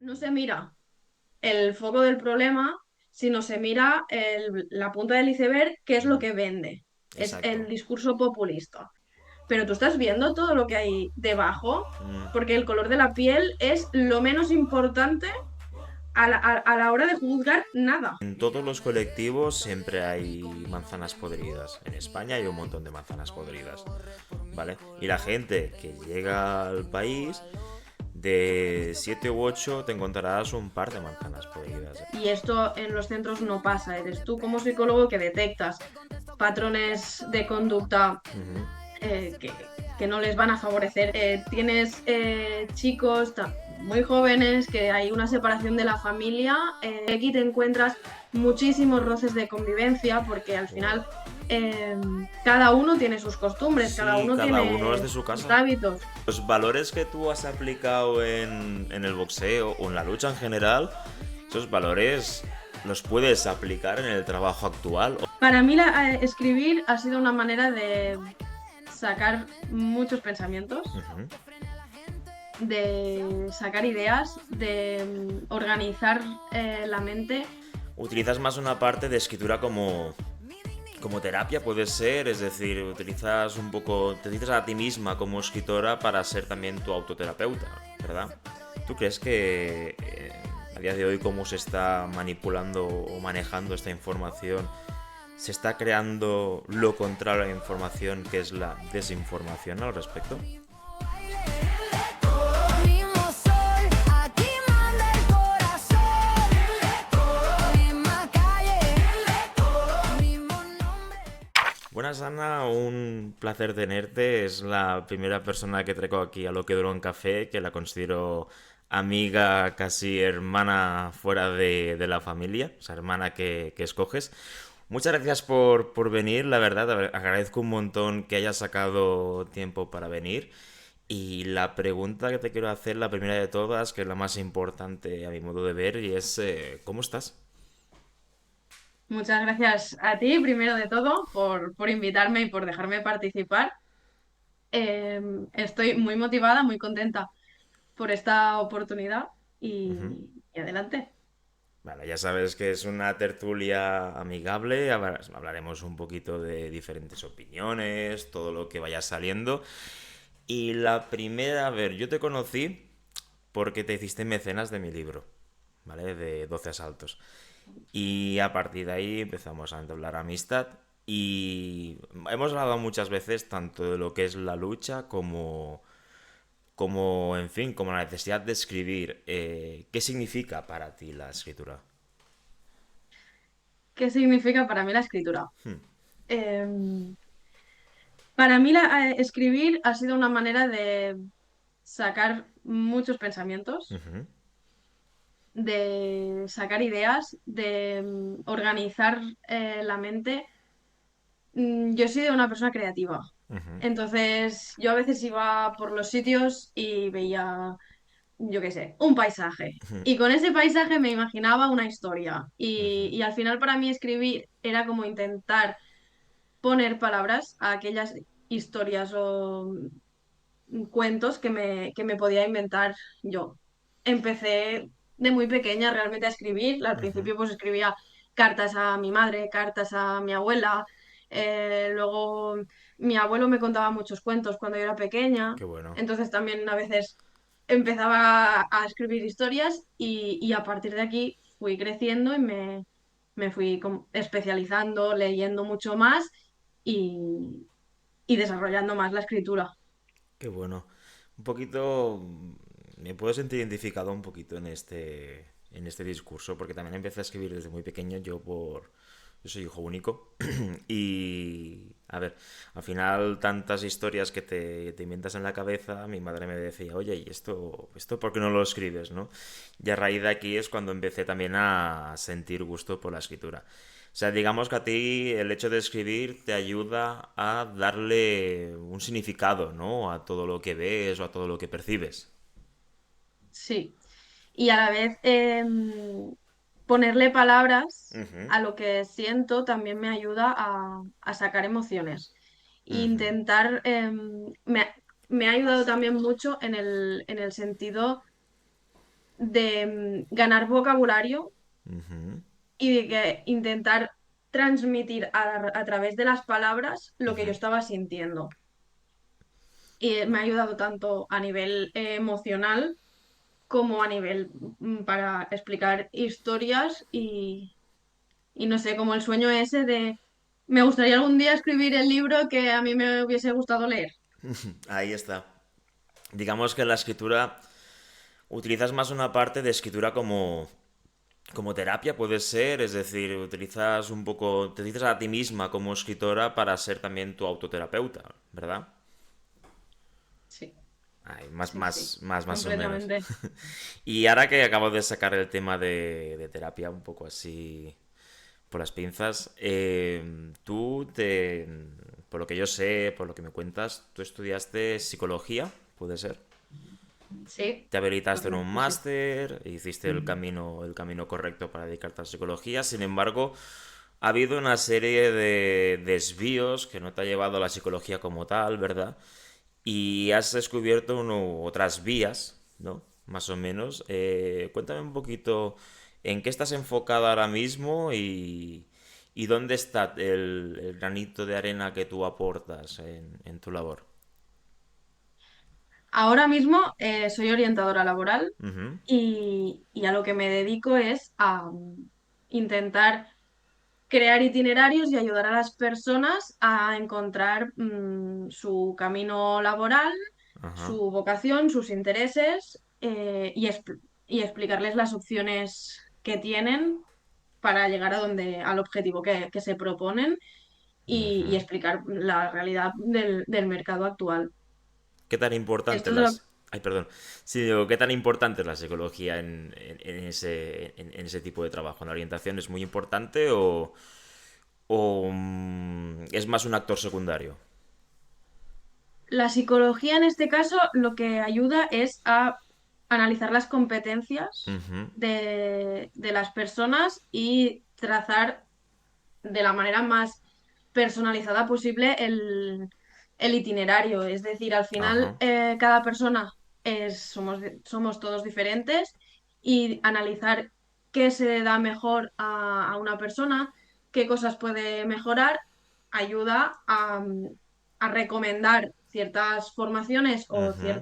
No se mira el foco del problema, sino se mira la punta del iceberg, que es lo Mm, que vende. Es el exacto. discurso populista. Pero tú estás viendo todo lo que hay debajo, Mm. porque el color de la piel es lo menos importante a la hora de juzgar nada. En todos los colectivos siempre hay manzanas podridas. En España hay un montón de manzanas podridas, ¿vale? Y la gente que llega al país, de 7 u 8 te encontrarás un par de manzanas podridas. Y esto en los centros no pasa. Eres tú como psicólogo que detectas patrones de conducta que no les van a favorecer. Tienes chicos muy jóvenes que hay una separación de la familia. Aquí te encuentras muchísimos roces de convivencia porque al final eh, cada uno tiene sus costumbres, cada Sí, uno cada uno es tiene de su sus casa. hábitos. Los valores que tú has aplicado en el boxeo o en la lucha en general, esos valores los puedes aplicar en el trabajo actual. Para mí escribir ha sido una manera de sacar muchos pensamientos, Ujú. de sacar ideas, de organizar la mente. Utilizas más una parte de escritura como terapia, puede ser, es decir, utilizas un poco, te dices a ti misma como escritora para ser también tu autoterapeuta, ¿verdad? ¿Tú crees que a día de hoy cómo se está manipulando o manejando esta información? ¿Se está creando lo contrario a la información, que es la desinformación al respecto? Buenas, Ana, un placer tenerte. Es la primera persona que traigo aquí a Lo que duró en café, que la considero amiga, casi hermana fuera de la familia, o sea, hermana que escoges. Muchas gracias por venir, la verdad, agradezco un montón que hayas sacado tiempo para venir. Y la pregunta que te quiero hacer, la primera de todas, que es la más importante a mi modo de ver, y es ¿cómo estás? Muchas gracias a ti, primero de todo, por invitarme y por dejarme participar. Estoy muy motivada, muy contenta por esta oportunidad y adelante. Vale, ya sabes que es una tertulia amigable, hablaremos un poquito de diferentes opiniones, todo lo que vaya saliendo. Y la primera, a ver, yo te conocí porque te hiciste mecenas de mi libro, ¿vale? De 12 asaltos. Y a partir de ahí empezamos a entablar amistad y hemos hablado muchas veces tanto de lo que es la lucha como en fin, como la necesidad de escribir. ¿Qué significa para ti la escritura? ¿Qué significa para mí la escritura? Em, para mí escribir ha sido una manera de sacar muchos pensamientos, Ujú, de sacar ideas, de organizar la mente. Yo soy de una persona creativa. ujú, Entonces, yo a veces iba por los sitios y veía, yo qué sé, un paisaje. Y con ese paisaje me imaginaba una historia. Y al final para mí escribir era como intentar poner palabras a aquellas historias o cuentos que me podía inventar yo. Empecé de muy pequeña realmente a escribir. Al ujú. principio pues escribía cartas a mi madre, cartas a mi abuela. Luego mi abuelo me contaba muchos cuentos cuando yo era pequeña. Qué bueno. Entonces también a veces empezaba a escribir historias y a partir de aquí fui creciendo y me fui especializando, leyendo mucho más y, y desarrollando más la escritura. Qué bueno. Un poquito, me puedo sentir identificado un poquito en este discurso, porque también empecé a escribir desde muy pequeño, yo soy hijo único, y, a ver, al final tantas historias que te inventas en la cabeza, mi madre me decía, oye, ¿y esto por qué no lo escribes, no? Y a raíz de aquí es cuando empecé también a sentir gusto por la escritura. O sea, digamos que a ti el hecho de escribir te ayuda a darle un significado, ¿no? A todo lo que ves o a todo lo que percibes. Sí. Y a la vez ponerle palabras Ujú, a lo que siento también me ayuda a sacar emociones. ujú, Intentar, me ha ayudado también mucho en el sentido de ganar vocabulario Ujú. y de intentar transmitir a través de las palabras lo que yo estaba sintiendo. Y me ha ayudado tanto a nivel emocional como a nivel para explicar historias y no sé, como el sueño ese de me gustaría algún día escribir el libro que a mí me hubiese gustado leer. Ahí está. Digamos que en la escritura utilizas más una parte de escritura como terapia, puede ser, es decir, utilizas un poco, te dices a ti misma como escritora para ser también tu autoterapeuta, ¿verdad? Sí, Ay, sí, sí, más o menos. completamente. Y ahora que acabo de sacar el tema de terapia un poco así por las pinzas, por lo que yo sé, por lo que me cuentas, tú estudiaste psicología, ¿puede ser? Sí, Te habilitaste en un correcto, sí. máster, hiciste el camino correcto para dedicarte a la psicología. Sin embargo, ha habido una serie de desvíos que no te ha llevado a la psicología como tal, ¿verdad? Y has descubierto otras vías, ¿no? Más o menos. Cuéntame un poquito en qué estás enfocada ahora mismo y dónde está el granito de arena que tú aportas en tu labor. Ahora mismo soy orientadora laboral Ujú, y a lo que me dedico es a intentar crear itinerarios y ayudar a las personas a encontrar su camino laboral, ajá, su vocación, sus intereses y explicarles las opciones que tienen para llegar al objetivo que se proponen y ujú. explicar la realidad del mercado actual. ¿Qué tan importante Esto es lo- las... Ay, perdón. Sí, digo, ¿qué tan importante es la psicología en ese tipo de trabajo? ¿La orientación es muy importante o es más un actor secundario? la psicología en este caso lo que ayuda es a analizar las competencias Ujú, de las personas y trazar de la manera más personalizada posible el itinerario. Es decir, al final ajá, cada persona somos todos diferentes y analizar qué se da mejor a una persona, qué cosas puede mejorar, ayuda a recomendar ciertas formaciones o ujú,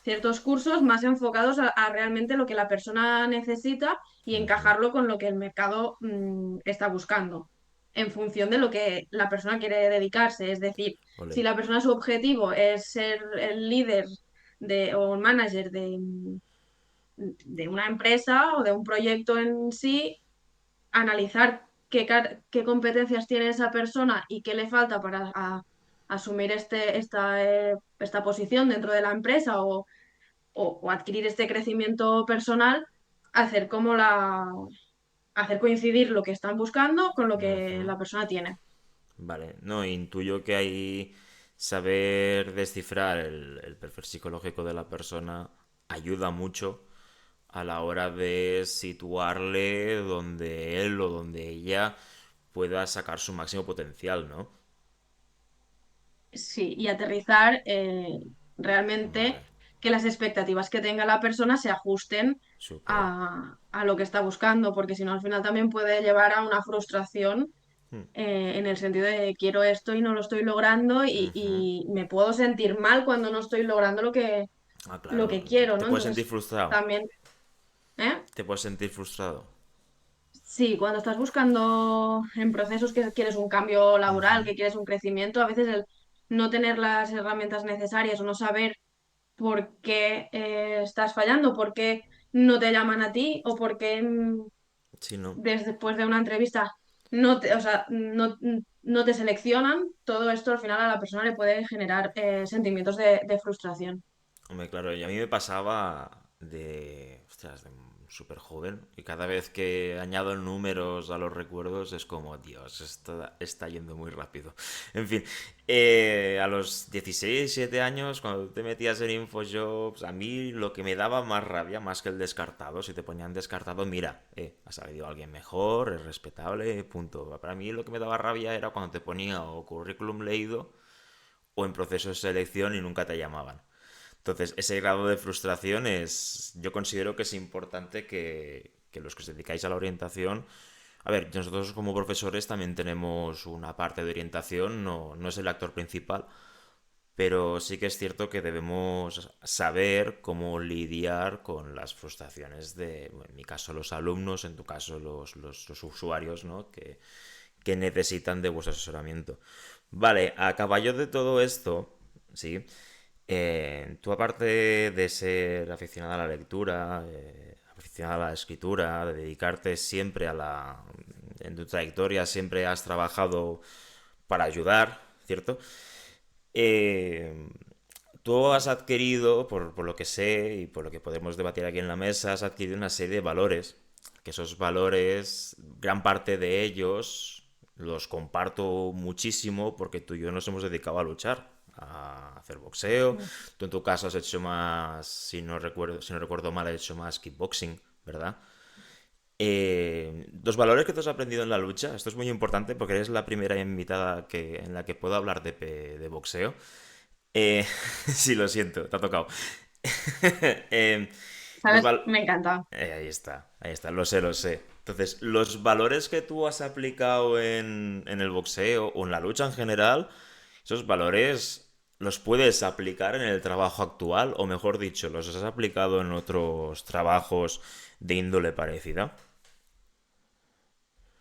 ciertos cursos más enfocados a realmente lo que la persona necesita y ujú. encajarlo con lo que el mercado está buscando, en función de lo que la persona quiere dedicarse. Es decir, si Ole. la persona su objetivo es ser el líder o el manager de una empresa o de un proyecto en sí, analizar qué competencias tiene esa persona y qué le falta para asumir esta posición dentro de la empresa o adquirir este crecimiento personal, hacer como hacer coincidir lo que están buscando con lo que Ujú. la persona tiene. Vale, no, intuyo que ahí saber descifrar el perfil psicológico de la persona ayuda mucho a la hora de situarle donde él o donde ella pueda sacar su máximo potencial, ¿no? Sí, y aterrizar Vale, realmente que las expectativas que tenga la persona se ajusten súper. a lo que está buscando, porque si no, al final también puede llevar a una frustración Hmm. en el sentido de quiero esto y no lo estoy logrando Ujú. y me puedo sentir mal cuando no estoy logrando Ah, lo claro. que quiero, Te ¿no? puedes sentir Entonces, frustrado. también, ¿eh? Te puedes sentir frustrado. Sí, cuando estás buscando en procesos que quieres un cambio laboral, Ujú. que quieres un crecimiento, a veces el no tener las herramientas necesarias o no saber por qué estás fallando, por qué no te llaman a ti o por qué Sí, ¿no? después de una entrevista o sea, no te seleccionan, todo esto al final a la persona le puede generar sentimientos de frustración. Hombre, claro, y a mí me pasaba de, ostras, de súper joven y cada vez que añado números a los recuerdos es como, Dios, esto está yendo muy rápido. En fin, a los 16 17 años, cuando te metías en InfoJobs, a mí lo que me daba más rabia, más que el descartado, si te ponían descartado, mira, ha salido alguien mejor, es respetable, punto. Para mí lo que me daba rabia era cuando te ponía o currículum leído o en proceso de selección y nunca te llamaban. Entonces, ese grado de frustración es, yo considero que es importante que los que os dedicáis a la orientación, a ver, nosotros como profesores también tenemos una parte de orientación, no es el actor principal, pero sí que es cierto que debemos saber cómo lidiar con las frustraciones de, bueno, en mi caso, los alumnos, en tu caso, los usuarios, ¿no? Que necesitan de vuestro asesoramiento. Vale, a caballo de todo esto, ¿sí? Tú aparte de ser aficionada a la lectura, aficionada a la escritura, de dedicarte siempre a la... En tu trayectoria siempre has trabajado para ayudar, ¿cierto? Eh, Tú has adquirido, por lo que sé y por lo que podemos debatir aquí en la mesa, has adquirido una serie de valores. Que esos valores, gran parte de ellos, los comparto muchísimo porque tú y yo nos hemos dedicado a luchar, a hacer boxeo. Tú en tu caso has hecho más, si no recuerdo mal, has hecho más kickboxing, ¿verdad? Los valores que tú has aprendido en la lucha, esto es muy importante porque eres la primera invitada en la que puedo hablar de boxeo. Eh, sí, lo siento, te ha tocado. Eh, los ¿Sabes? val- Me encanta. ahí está, lo sé, lo sé. Entonces, los valores que tú has aplicado en el boxeo o en la lucha en general, esos valores los puedes aplicar en el trabajo actual, o mejor dicho, los has aplicado en otros trabajos de índole parecida.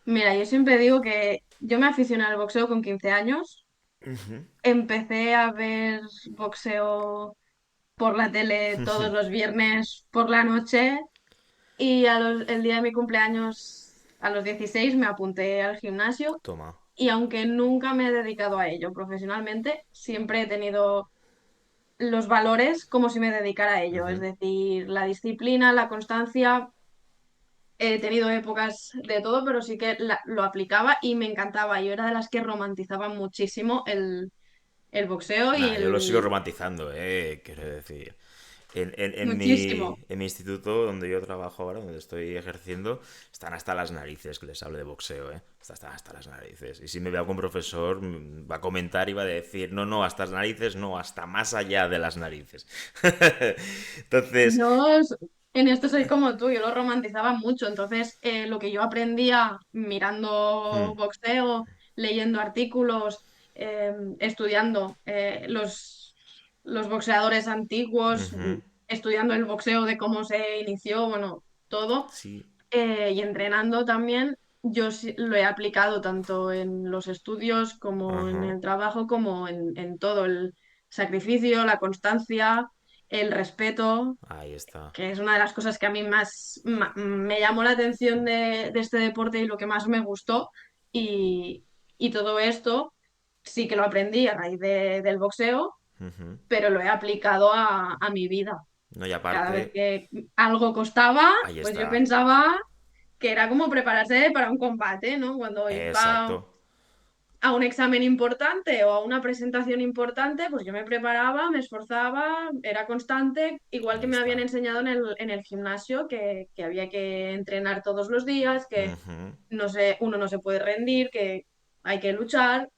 Mira, yo siempre digo que yo me aficioné al boxeo con 15 años. Empecé a ver boxeo por la tele todos los viernes por la noche y el día de mi cumpleaños, a los 16, me apunté al gimnasio Toma. y aunque nunca me he dedicado a ello profesionalmente, siempre he tenido los valores como si me dedicara a ello, es Ujú, decir, la disciplina, la constancia. He tenido épocas de todo, pero sí que lo aplicaba y me encantaba. Yo era de las que romantizaba muchísimo el boxeo y Nah, yo lo sigo el... romantizando, quiero decir. Muchísimo. En mi instituto, donde yo trabajo ahora, donde estoy ejerciendo, están hasta las narices que les hable de boxeo, ¿eh? Están hasta las narices. Y si me veo con un profesor, va a comentar y va a decir, no, no, hasta las narices, no, hasta más allá de las narices. Entonces, Yo en esto soy como tú, yo lo romantizaba mucho. Entonces, lo que yo aprendía hmm, mirando boxeo, leyendo artículos, estudiando los boxeadores antiguos, ujú, estudiando el boxeo de cómo se inició, bueno, todo. sí, Y entrenando también, yo sí lo he aplicado tanto en los estudios como en ajá, el trabajo, como en todo el sacrificio, la constancia, el respeto, ahí está. que es una de las cosas que a mí más me llamó la atención de este deporte y lo que más me gustó. Y, y todo esto sí que lo aprendí a raíz del boxeo, Ujú. pero lo he aplicado a mi vida. No, y Cada vez aparte, que algo costaba, ahí pues yo está. pensaba que era como prepararse para un combate, ¿no? Cuando iba Exacto. a un examen importante o a una presentación importante, pues yo me preparaba, me esforzaba, era constante, igual que Ahí me habían está. enseñado en el gimnasio, que había que entrenar todos los días, que Ujú, no sé, uno no se puede rendir, que hay que luchar.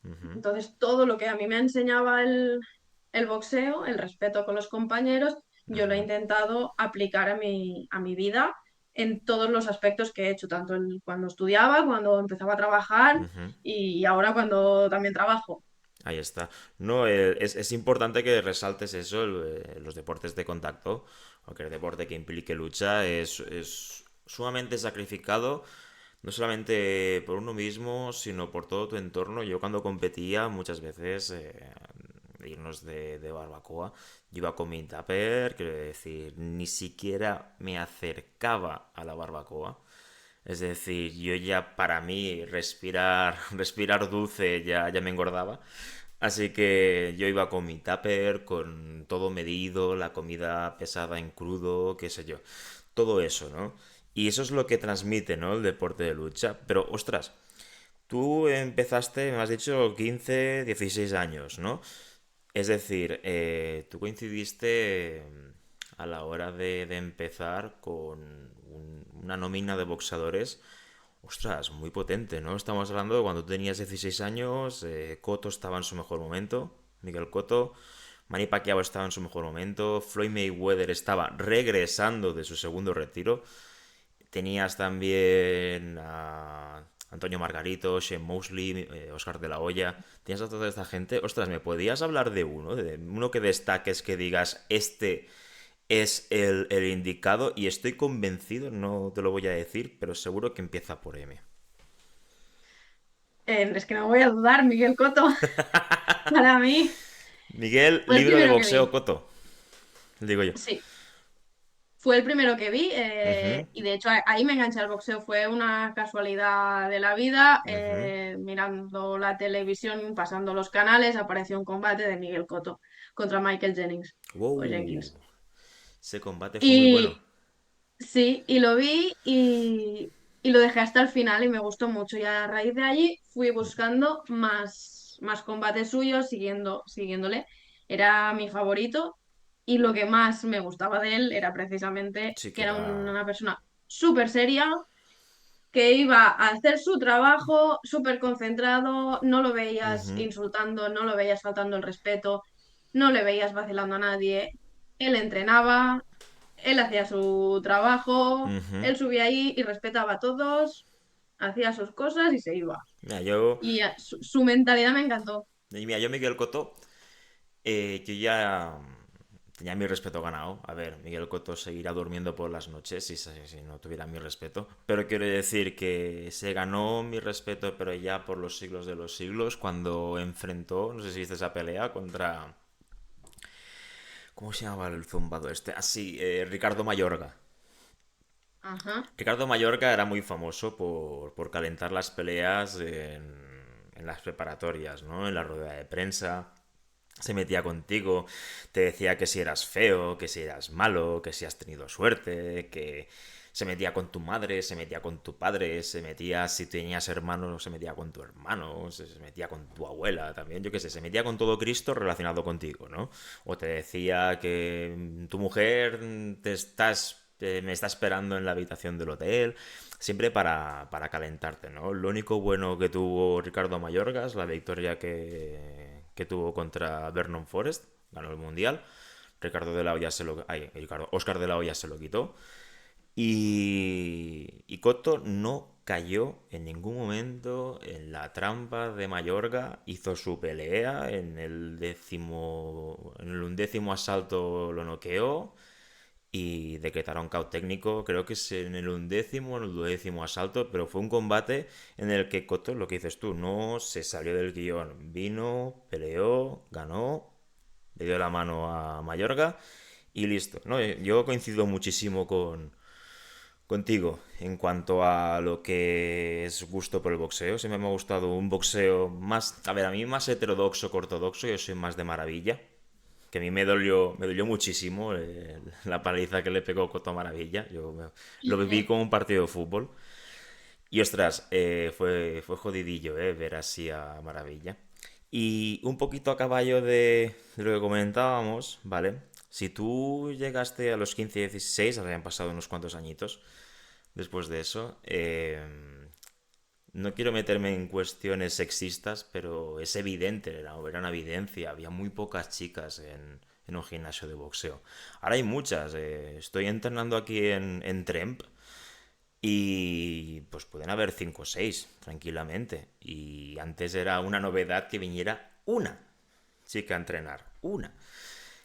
ujú, Entonces, todo lo que a mí me enseñaba el boxeo, el respeto con los compañeros, yo lo he ujú, intentado aplicar a mi vida en todos los aspectos que he hecho, tanto cuando estudiaba, cuando empezaba a trabajar ujú. y ahora cuando también trabajo. Ahí está. No, es importante que resaltes eso, los deportes de contacto, cualquier deporte que implique lucha, es sumamente sacrificado, no solamente por uno mismo, sino por todo tu entorno. Yo cuando competía, muchas veces, irnos de barbacoa, yo iba con mi tupper, quiero decir, ni siquiera me acercaba a la barbacoa. Es decir, yo ya para mí respirar dulce ya me engordaba. Así que yo iba con mi tupper, con todo medido, la comida pesada en crudo, qué sé yo. Todo eso, ¿no? Y eso es lo que transmite, ¿no? El deporte de lucha. Pero, ostras, tú empezaste, me has dicho, 15, 16 años, ¿no? Es decir, tú coincidiste a la hora de empezar con una nómina de boxeadores, ostras, muy potente, ¿no? Estamos hablando de cuando tú tenías 16 años, Cotto estaba en su mejor momento, Miguel Cotto, Manny Pacquiao estaba en su mejor momento, Floyd Mayweather estaba regresando de su segundo retiro, tenías también a Antonio Margarito, Shane Mosley, Oscar de la Hoya, tenías a toda esta gente. Ostras, ¿me podías hablar de uno que destaques, que digas, este es el indicado? Y estoy convencido, no te lo voy a decir, pero seguro que empieza por M. Es que no voy a dudar, Miguel Cotto. Para mí Miguel, fue el libro de primero que boxeo vi. Coto, digo yo. Sí, fue el primero que vi Ujú, y de hecho ahí me enganché al boxeo. Fue una casualidad de la vida. ujú. Mirando la televisión, pasando los canales, apareció un combate de Miguel Cotto contra Michael Jennings o Wow, Jenkins. ese combate fue muy bueno. Y sí, y lo vi y lo dejé hasta el final y me gustó mucho. Y a raíz de allí fui buscando más combates suyos, siguiéndole. Era mi favorito y lo que más me gustaba de él era precisamente Sí que que era era... una persona súper seria, que iba a hacer su trabajo súper concentrado, no lo veías Ujú, insultando, no lo veías faltando el respeto, no le veías vacilando a nadie. Él entrenaba, él hacía su trabajo, ujú. él subía ahí y respetaba a todos, hacía sus cosas y se iba. Mira, yo, Y su mentalidad me encantó. mira, yo Miguel Cotto, yo ya tenía mi respeto ganado. A ver, Miguel Cotto seguirá durmiendo por las noches si no tuviera mi respeto. Pero quiero decir que se ganó mi respeto, pero ya por los siglos de los siglos, cuando enfrentó, no sé si viste esa pelea contra... ¿Cómo se llamaba el zumbado este? Así, Ricardo Mayorga. Ajá. Ricardo Mayorga era muy famoso por calentar las peleas en las preparatorias, ¿no? En la rueda de prensa. Se metía contigo, te decía que si eras feo, que si eras malo, que si has tenido suerte, que se metía con tu madre, se metía con tu padre, se metía si tenías hermanos, se metía con tu hermano, se metía con tu abuela también, yo qué sé, se metía con todo Cristo relacionado contigo, ¿no? O te decía que tu mujer me está esperando en la habitación del hotel, siempre para calentarte, ¿no? Lo único bueno que tuvo Ricardo Mayorga es la victoria que tuvo contra Vernon Forrest, ganó el mundial. Ricardo de la Hoya se lo, ay, Ricardo, Oscar de la Hoya se lo quitó. Y Cotto no cayó en ningún momento en la trampa de Mayorga, hizo su pelea en el undécimo asalto lo noqueó y decretaron caos técnico, creo que es en el undécimo o en el duodécimo asalto, pero fue un combate en el que Cotto, lo que dices tú, no se salió del guión, vino, peleó, ganó, le dio la mano a Mayorga y listo. ¿No? Yo coincido muchísimo contigo en cuanto a lo que es gusto por el boxeo. Siempre me ha gustado un boxeo más, a ver, a mí más heterodoxo que ortodoxo, yo soy más de maravilla. Que a mí me dolió muchísimo la paliza que le pegó Coto Maravilla. Lo viví como un partido de fútbol. Y ostras, fue jodidillo ver así a Maravilla. Y un poquito a caballo de lo que comentábamos, ¿vale? Si tú llegaste a los 15 16, habrían pasado unos cuantos añitos después de eso, no quiero meterme en cuestiones sexistas, pero es evidente, era una evidencia. Había muy pocas chicas en un gimnasio de boxeo. Ahora hay muchas. Estoy entrenando aquí en Tremp y pues pueden haber 5 o 6 tranquilamente. Y antes era una novedad que viniera una chica a entrenar. Una.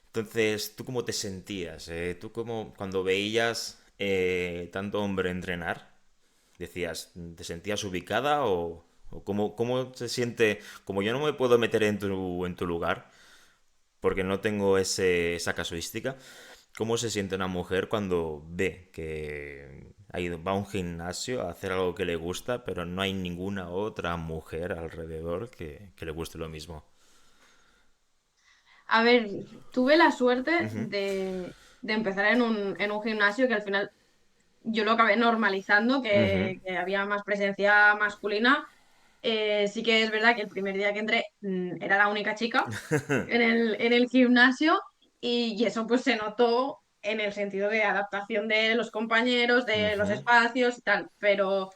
Entonces, ¿tú cómo te sentías? ¿Tú cómo, cuando veías tanto hombre entrenar, decías, te sentías ubicada o cómo se siente, como yo no me puedo meter en tu lugar, porque no tengo esa casuística, ¿cómo se siente una mujer cuando ve que va a un gimnasio a hacer algo que le gusta, pero no hay ninguna otra mujer alrededor que le guste lo mismo? A ver, tuve la suerte Ujú. de empezar en un gimnasio que al final yo lo acabé normalizando, Ujú. que había más presencia masculina. Sí que es verdad que el primer día que entré era la única chica en el gimnasio y eso pues se notó en el sentido de adaptación de los compañeros, de los Ujú. espacios y tal, pero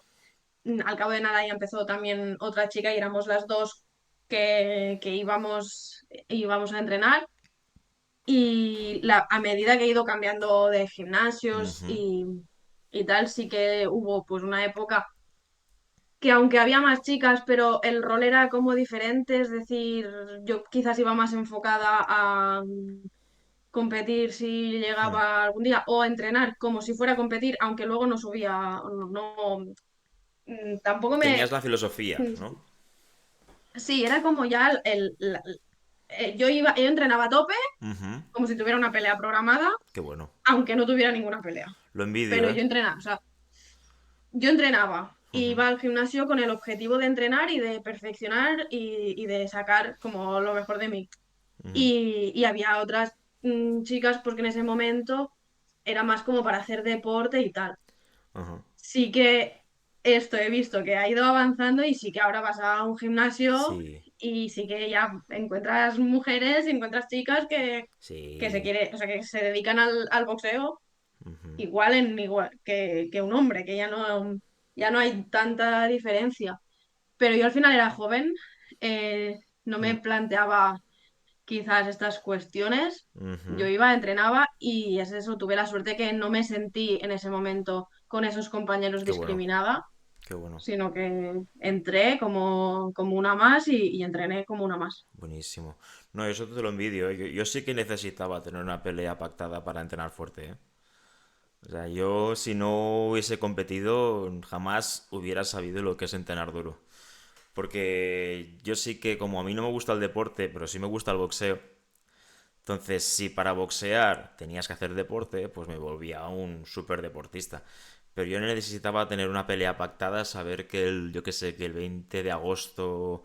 al cabo de nada ya empezó también otra chica y éramos las dos que íbamos a entrenar Y a medida que he ido cambiando de gimnasios Ujú. y tal, sí que hubo pues una época que aunque había más chicas, pero el rol era como diferente, es decir, yo quizás iba más enfocada a competir si Mm. llegaba algún día o a entrenar como si fuera a competir, aunque luego no subía, tampoco Tenías me... la filosofía, ¿no? Sí, era como ya yo entrenaba a tope, Ujú. como si tuviera una pelea programada, Qué bueno. aunque no tuviera ninguna pelea. Lo envidio, Pero ¿eh? yo entrenaba, Ujú. iba al gimnasio con el objetivo de entrenar y de perfeccionar y de sacar como lo mejor de mí. Ujú. Y había otras chicas porque en ese momento era más como para hacer deporte y tal. Ajá. Sí que esto he visto que ha ido avanzando y sí que ahora vas a un gimnasio Sí, y sí que ya encuentras mujeres, encuentras chicas que se sí. quiere, o sea, que se dedican al boxeo Ujú. igual que un hombre, que ya no hay tanta diferencia. Pero yo al final era joven, no me Mm. planteaba quizás estas cuestiones. Yo Ujú. iba, entrenaba y es eso, tuve la suerte que no me sentí en ese momento con esos compañeros Qué bueno, discriminada, qué bueno. sino que entré como una más y entrené como una más. Buenísimo. No, eso te lo envidio, ¿eh? Yo sí que necesitaba tener una pelea pactada para entrenar fuerte, ¿eh? O sea, yo si no hubiese competido, jamás hubiera sabido lo que es entrenar duro. Porque yo sí que, como a mí no me gusta el deporte, pero sí me gusta el boxeo. Entonces, si para boxear tenías que hacer deporte, pues me volvía un súper deportista. Pero yo necesitaba tener una pelea pactada, saber que yo que sé, que el 20 de agosto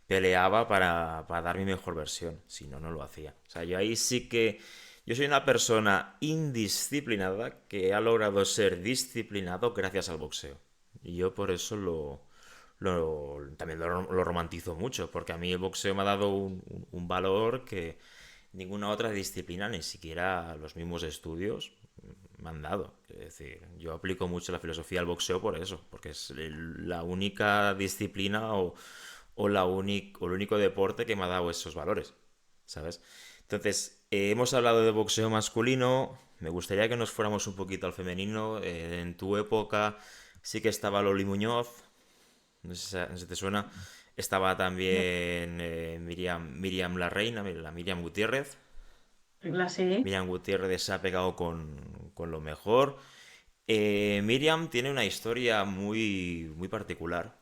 peleaba para dar mi mejor versión. Si no, no lo hacía. O sea, yo ahí sí que... Yo soy una persona indisciplinada que ha logrado ser disciplinado gracias al boxeo. Y yo por eso también lo romantizo mucho, porque a mí el boxeo me ha dado un valor que ninguna otra disciplina, ni siquiera los mismos estudios, me han dado. Es decir, yo aplico mucho la filosofía al boxeo por eso, porque es la única disciplina o el único deporte que me ha dado esos valores, ¿sabes? Entonces, hemos hablado de boxeo masculino, me gustaría que nos fuéramos un poquito al femenino. En tu época sí que estaba Loli Muñoz, no sé si te suena. Estaba No, también Miriam la Reina, la Miriam Gutiérrez. la sí. Miriam Gutiérrez se ha pegado con lo mejor. Miriam tiene una historia muy particular,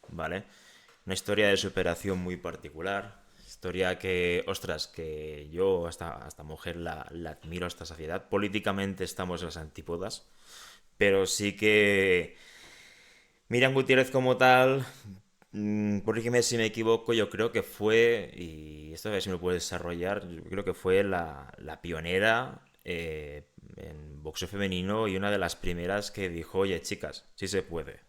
¿vale? Una historia de superación muy particular. Historia que, ostras, que yo hasta mujer la admiro hasta saciedad. Políticamente estamos en las antípodas, pero sí que Miriam Gutiérrez como tal, corrígeme si me equivoco, yo creo que fue, y esto a ver si me lo puede desarrollar, yo creo que fue la pionera en boxeo femenino y una de las primeras que dijo, oye chicas, sí se puede.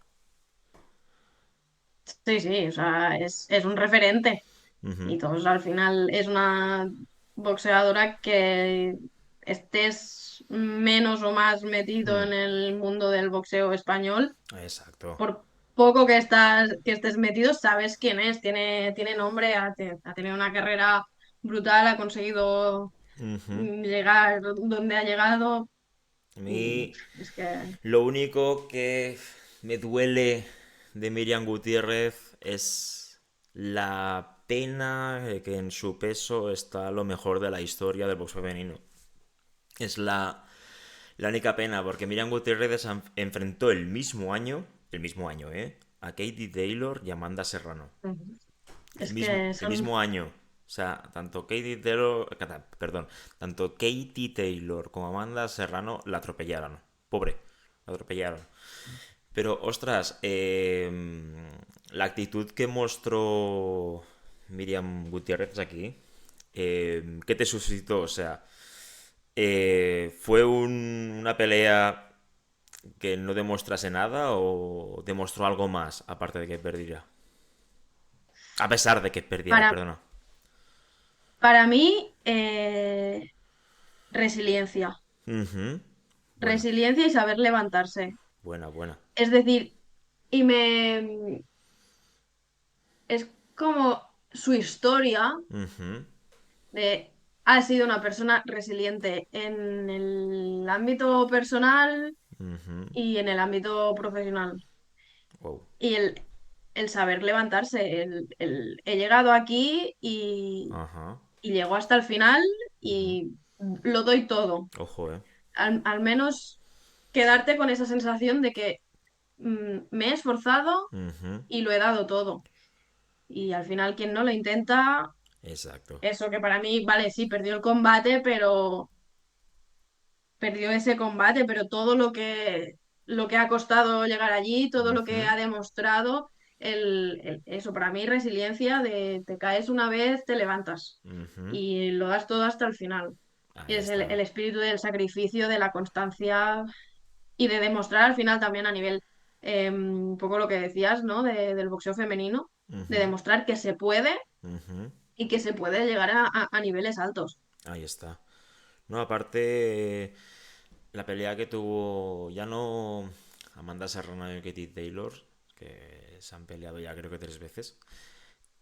Sí, sí, o sea, es un referente. Ujú. Y todos al final es una boxeadora que estés menos o más metido Mm. en el mundo del boxeo español, Exacto. por poco que estés metido, sabes quién es, tiene nombre, ha tenido una carrera brutal, ha conseguido Ujú. llegar donde ha llegado A y mí es que lo único que me duele de Miriam Gutiérrez es la pena de que en su peso está lo mejor de la historia del box femenino. Es la única pena, porque Miriam Gutiérrez enfrentó el mismo año, a Katie Taylor y Amanda Serrano. es que El son mismo año. O sea, tanto Katie Taylor, perdón, tanto Katie Taylor como Amanda Serrano la atropellaron. Pobre, la atropellaron. Pero, ostras, la actitud que mostró Miriam Gutiérrez aquí, ¿qué te suscitó? O sea, ¿fue una pelea que no demostrase nada o demostró algo más aparte de que perdiera? A pesar de que perdiera, para, perdona. para mí resiliencia. Ujú. Buena, Resiliencia y saber levantarse. buena, buena. Es decir, y me es como su historia Ujú. ha sido una persona resiliente en el ámbito personal Ujú. y en el ámbito profesional. Wow. Y el saber levantarse, he llegado aquí Ajá. y llego hasta el final Ujú. y lo doy todo. Ojo, ¿eh? Al menos quedarte con esa sensación de que me he esforzado Ujú. y lo he dado todo. Y al final quien no lo intenta, Exacto. eso que para mí, vale, sí, perdió el combate, pero perdió ese combate, pero todo lo que ha costado llegar allí, todo lo que Ujú. ha demostrado, eso para mí resiliencia de te caes una vez, te levantas Ujú. y lo das todo hasta el final. Y Ahí es está. el espíritu del sacrificio, de la constancia y de demostrar al final también a nivel, un poco lo que decías, ¿no? Del boxeo femenino, de Ujú. demostrar que se puede Ujú. y que se puede llegar a niveles altos. Ahí está. No, aparte, la pelea que tuvo ya no Amanda Serrano y Katie Taylor, que se han peleado ya creo que 3 veces.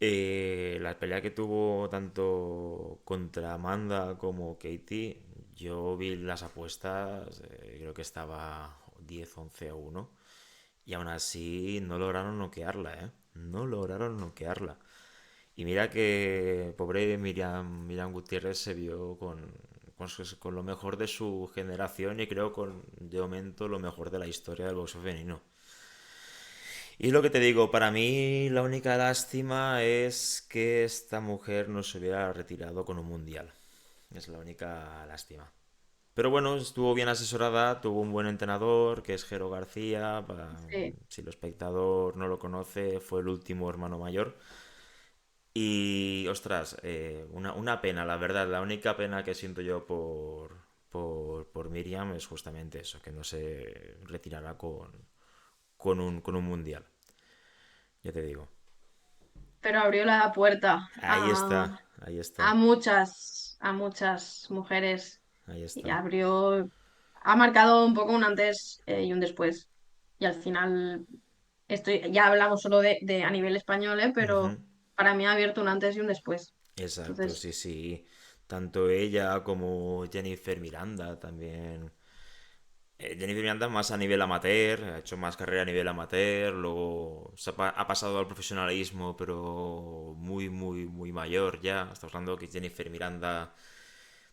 La pelea que tuvo tanto contra Amanda como Katie, yo vi las apuestas, creo que estaba 10-11-1. Y aún así no lograron noquearla, ¿eh? No lograron noquearla. Y mira que pobre Miriam Gutiérrez se vio con lo mejor de su generación y creo con de momento lo mejor de la historia del boxeo femenino. Y lo que te digo, para mí la única lástima es que esta mujer no se hubiera retirado con un mundial. Es la única lástima. Pero bueno, estuvo bien asesorada, tuvo un buen entrenador, que es Jero García. Sí. Si el espectador no lo conoce, fue el último hermano mayor. Y, ostras, una pena, la verdad. La única pena que siento yo por Miriam es justamente eso, que no se retirará con un mundial. Ya te digo. Pero abrió la puerta Ahí está, ahí está, a muchas mujeres ahí y está. abrió, ha marcado un poco un antes y un después. Y al final, ya hablamos solo de a nivel español, pero Ujú. para mí ha abierto un antes y un después. Exacto, Entonces, sí, sí. Tanto ella como Jennifer Miranda también. Jennifer Miranda más a nivel amateur, ha hecho más carrera a nivel amateur, luego ha pasado al profesionalismo, pero muy, muy, muy mayor ya. Estamos hablando que Jennifer Miranda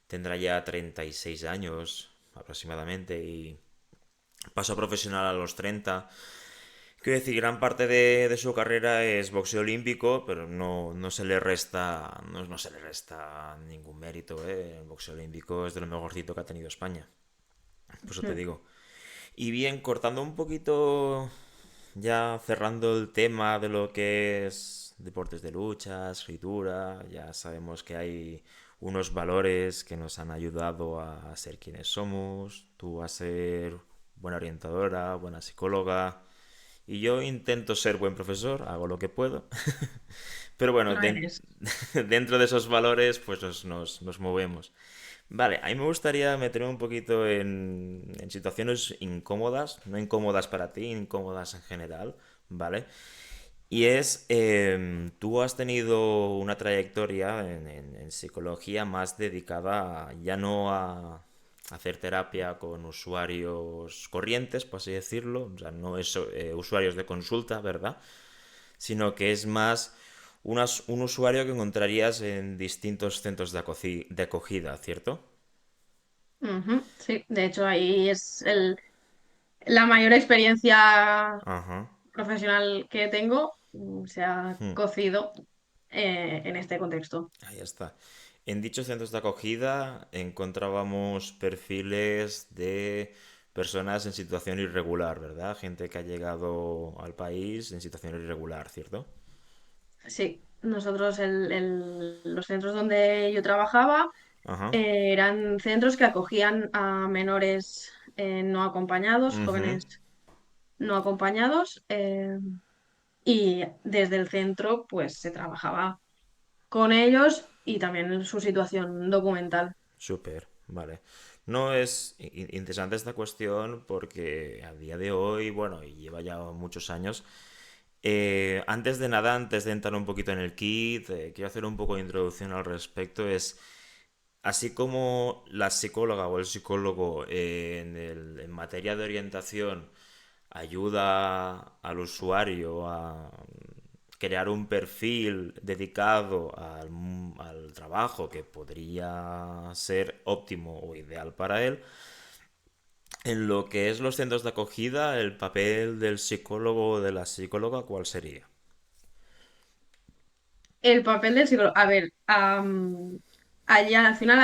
tendrá ya 36 años aproximadamente y pasó a profesional a los 30. Quiero decir, gran parte de su carrera es boxeo olímpico, pero no se le resta, no se le resta ningún mérito, ¿eh? El boxeo olímpico es de lo mejorcito que ha tenido España. Por eso te mm, digo. Y bien, cortando un poquito, ya cerrando el tema de lo que es deportes de lucha, escritura, ya sabemos que hay unos valores que nos han ayudado a ser quienes somos, tú a ser buena orientadora, buena psicóloga, y yo intento ser buen profesor, hago lo que puedo. Pero bueno, lo eres. dentro de esos valores, pues nos movemos. Vale, a mí me gustaría meterme un poquito en situaciones incómodas, no incómodas para ti, incómodas en general, ¿vale? Y es, tú has tenido una trayectoria en psicología más dedicada ya no a hacer terapia con usuarios corrientes, por así decirlo, o sea, no es usuarios de consulta, ¿verdad? Sino que es más un usuario que encontrarías en distintos centros de acogida, ¿cierto? Ujú, sí, de hecho ahí es la mayor experiencia Ajá. profesional que tengo, se ha Hmm. cocido en este contexto. Ahí está. En dichos centros de acogida encontrábamos perfiles de personas en situación irregular, ¿verdad? Gente que ha llegado al país en situación irregular, ¿cierto? Sí, nosotros los centros donde yo trabajaba Ajá. eran centros que acogían a menores no acompañados, Ujú. jóvenes no acompañados, y desde el centro pues se trabajaba con ellos y también en su situación documental. Súper, vale. No es interesante esta cuestión porque a día de hoy, bueno, y lleva ya muchos años. Antes de nada, antes de entrar un poquito en el kit, quiero hacer un poco de introducción al respecto. Es así como la psicóloga o el psicólogo en materia de orientación ayuda al usuario a crear un perfil dedicado al trabajo que podría ser óptimo o ideal para él, en lo que es los centros de acogida, el papel del psicólogo o de la psicóloga, ¿cuál sería? El papel del psicólogo. A ver, allá al final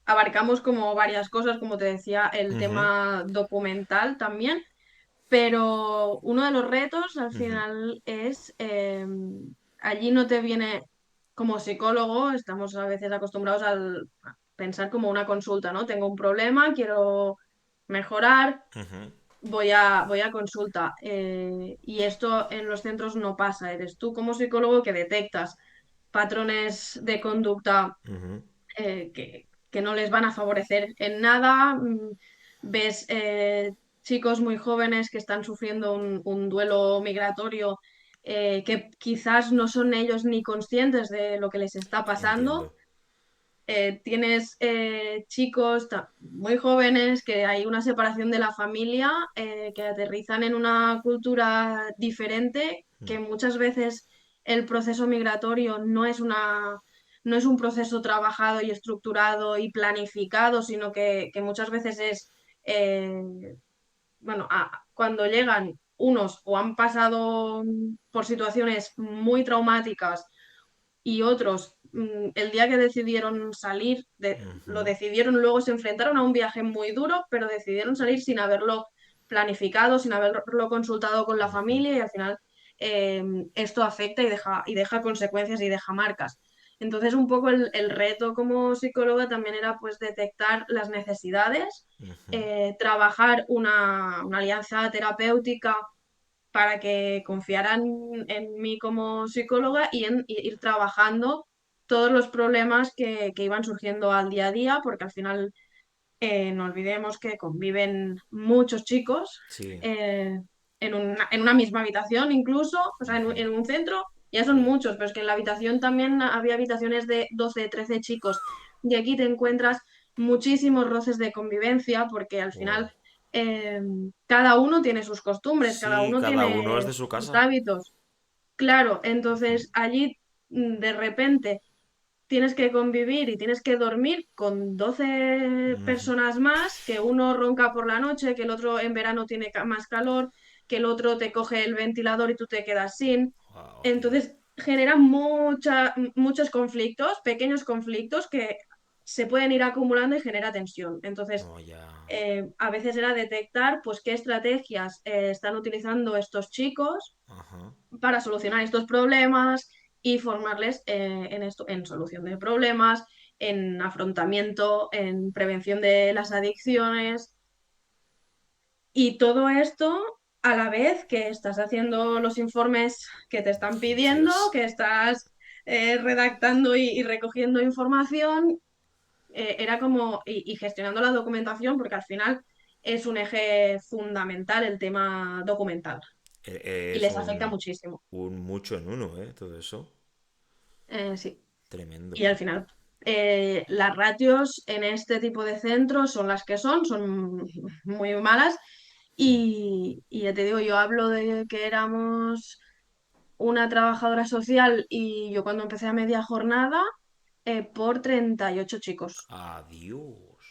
abarcamos como varias cosas, como te decía, el Ujú, tema documental también, pero uno de los retos al ujú, final es, allí no te viene como psicólogo, estamos a veces acostumbrados a pensar como una consulta, ¿no? Tengo un problema, quiero mejorar, ujú, voy a consulta. Y esto en los centros no pasa. Eres tú como psicólogo que detectas patrones de conducta ujú. que no les van a favorecer en nada. Ves chicos muy jóvenes que están sufriendo un duelo migratorio, que quizás no son ellos ni conscientes de lo que les está pasando. Entiendo. Tienes chicos muy jóvenes que hay una separación de la familia, que aterrizan en una cultura diferente, que muchas veces el proceso migratorio no es un proceso trabajado y estructurado y planificado, sino que muchas veces es, bueno, cuando llegan unos o han pasado por situaciones muy traumáticas y otros, el día que decidieron salir, lo Ujú, decidieron, luego se enfrentaron a un viaje muy duro, pero decidieron salir sin haberlo planificado, sin haberlo consultado con la ujú, familia y al final eh, esto afecta y deja consecuencias y deja marcas. Entonces, un poco el reto como psicóloga también era pues detectar las necesidades, ujú. trabajar una alianza terapéutica para que confiaran en mí como psicóloga y ir trabajando todos los problemas que iban surgiendo al día a día, porque al final no olvidemos que conviven muchos chicos Sí. eh, en una misma habitación incluso, o sea, Ujú. en un centro ya son Sí. muchos, pero es que en la habitación también había habitaciones de 12 13 chicos y aquí te encuentras muchísimos roces de convivencia porque al Wow. final eh, cada uno tiene sus costumbres, cada Sí, uno cada uno es tiene de su sus casa. hábitos. Claro, Ujú, entonces allí de repente tienes que convivir y tienes que dormir con 12 ujú. personas más, que uno ronca por la noche, que el otro en verano tiene más calor, que el otro te coge el ventilador y tú te quedas sin. Wow, tío. Entonces genera muchos conflictos, pequeños conflictos que se pueden ir acumulando y genera tensión. Entonces, No, ya. a veces era detectar pues qué estrategias están utilizando estos chicos Ajá. para solucionar estos problemas y formarles en esto, en solución de problemas, en afrontamiento, en prevención de las adicciones y todo esto a la vez que estás haciendo los informes que te están pidiendo, Dios. que estás redactando y recogiendo información, era como, y gestionando la documentación, porque al final es un eje fundamental el tema documental y Es les afecta muchísimo. un mucho en uno, ¿eh? Todo eso. Sí. Tremendo. Y al final, las ratios en este tipo de centros son las que son muy malas. Y ya te digo, yo hablo de que éramos una trabajadora social y yo cuando empecé a media jornada, por 38 chicos. Adiós.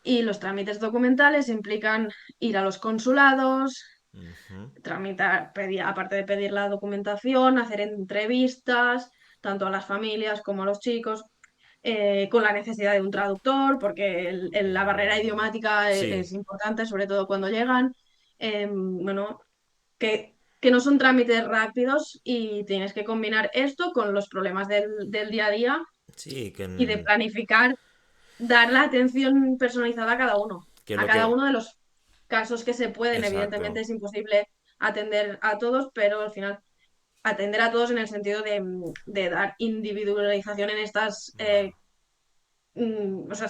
Y los trámites documentales implican ir a los consulados, Ujú. tramitar, aparte de pedir la documentación, hacer entrevistas, tanto a las familias como a los chicos, con la necesidad de un traductor, porque la barrera Oh. idiomática Sí, es importante, sobre todo cuando llegan. Bueno, que no son trámites rápidos y tienes que combinar esto con los problemas del día a día sí, que, y de planificar, dar la atención personalizada que a lo cada que... uno de los casos que se pueden. Evidentemente Exacto. es imposible atender a todos, pero al final atender a todos en el sentido de dar individualización en estas, Wow. o sea,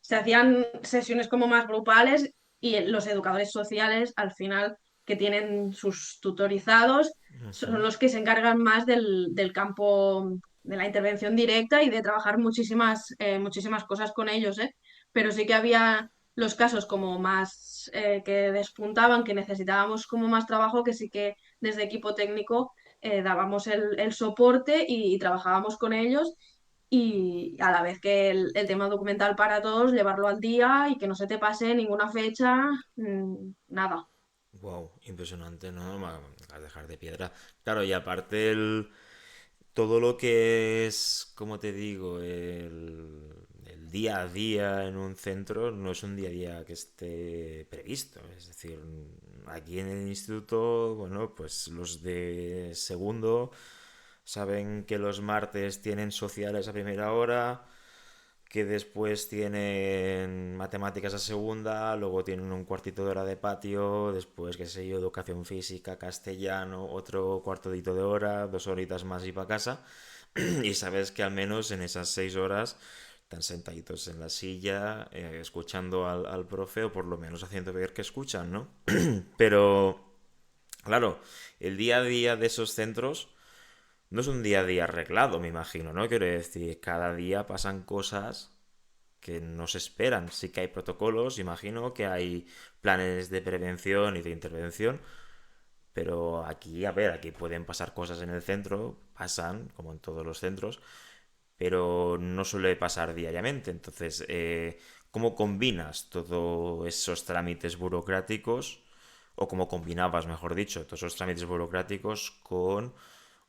se hacían sesiones como más grupales y los educadores sociales al final que tienen sus tutorizados son Ujú. los que se encargan más del campo de la intervención directa y de trabajar muchísimas cosas con ellos, ¿eh? Pero sí que había los casos como más que despuntaban, que necesitábamos como más trabajo, que sí que desde equipo técnico dábamos el soporte y trabajábamos con ellos y a la vez que el tema documental para todos, llevarlo al día y que no se te pase ninguna fecha, nada. Wow, impresionante, ¿no? Me vas a dejar de piedra. Claro, y aparte todo lo que es, como te digo, el día a día en un centro no es un día a día que esté previsto. Es decir, aquí en el instituto, bueno, pues los de segundo saben que los martes tienen sociales a primera hora, que después tienen matemáticas a segunda, luego tienen un cuartito de hora de patio, después, qué sé yo, educación física, castellano, otro cuartito de hora, 2 horitas más y para casa. Y sabes que al menos en esas 6 horas están sentaditos en la silla, escuchando al profe, o por lo menos haciendo ver que escuchan, ¿no? Pero, claro, el día a día de esos centros no es un día a día arreglado, me imagino, ¿no? Quiero decir, cada día pasan cosas que no se esperan. Sí que hay protocolos, imagino que hay planes de prevención y de intervención, pero aquí, a ver, aquí pueden pasar cosas en el centro, pasan, como en todos los centros, pero no suele pasar diariamente. Entonces, ¿cómo combinas todos esos trámites burocráticos, o cómo combinabas, mejor dicho, todos esos trámites burocráticos con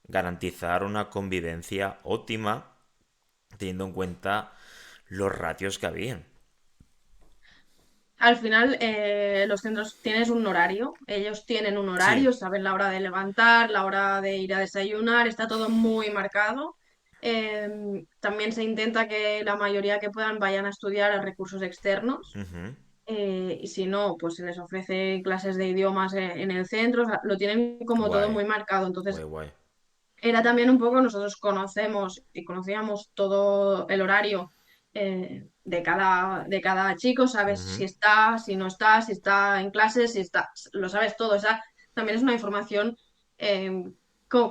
garantizar una convivencia óptima, teniendo en cuenta los ratios que habían? Al final, los centros tienes un horario, ellos tienen un Sí. horario, saben la hora de levantar, la hora de ir a desayunar, está todo muy marcado. También se intenta que la mayoría que puedan vayan a estudiar a recursos externos Ujú. y si no, pues se les ofrece clases de idiomas en el centro, o sea, lo tienen como todo Guay, muy marcado. guay, Entonces, guay. era también un poco, nosotros conocemos y conocíamos todo el horario de cada chico, sabes si Ujú. está, si no está, si está en clases, si está, lo sabes todo. Esa también es una información eh,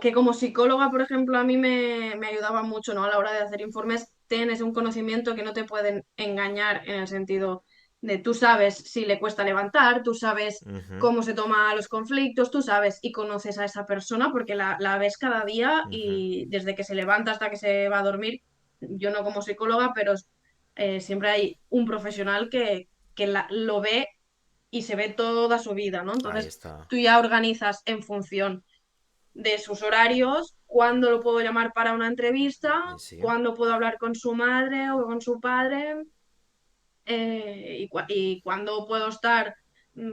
que como psicóloga, por ejemplo, a mí me ayudaba mucho, ¿no? A la hora de hacer informes, tienes un conocimiento que no te pueden engañar en el sentido de tú sabes si le cuesta levantar, tú sabes Ujú. cómo se toma los conflictos, tú sabes y conoces a esa persona porque la ves cada día Ujú. y desde que se levanta hasta que se va a dormir, yo no como psicóloga, pero siempre hay un profesional que lo ve y se ve toda su vida, ¿no? Ahí Entonces está. tú ya organizas en función de sus horarios, cuándo lo puedo llamar para una entrevista, Sí. cuándo puedo hablar con su madre o con su padre y cuándo puedo estar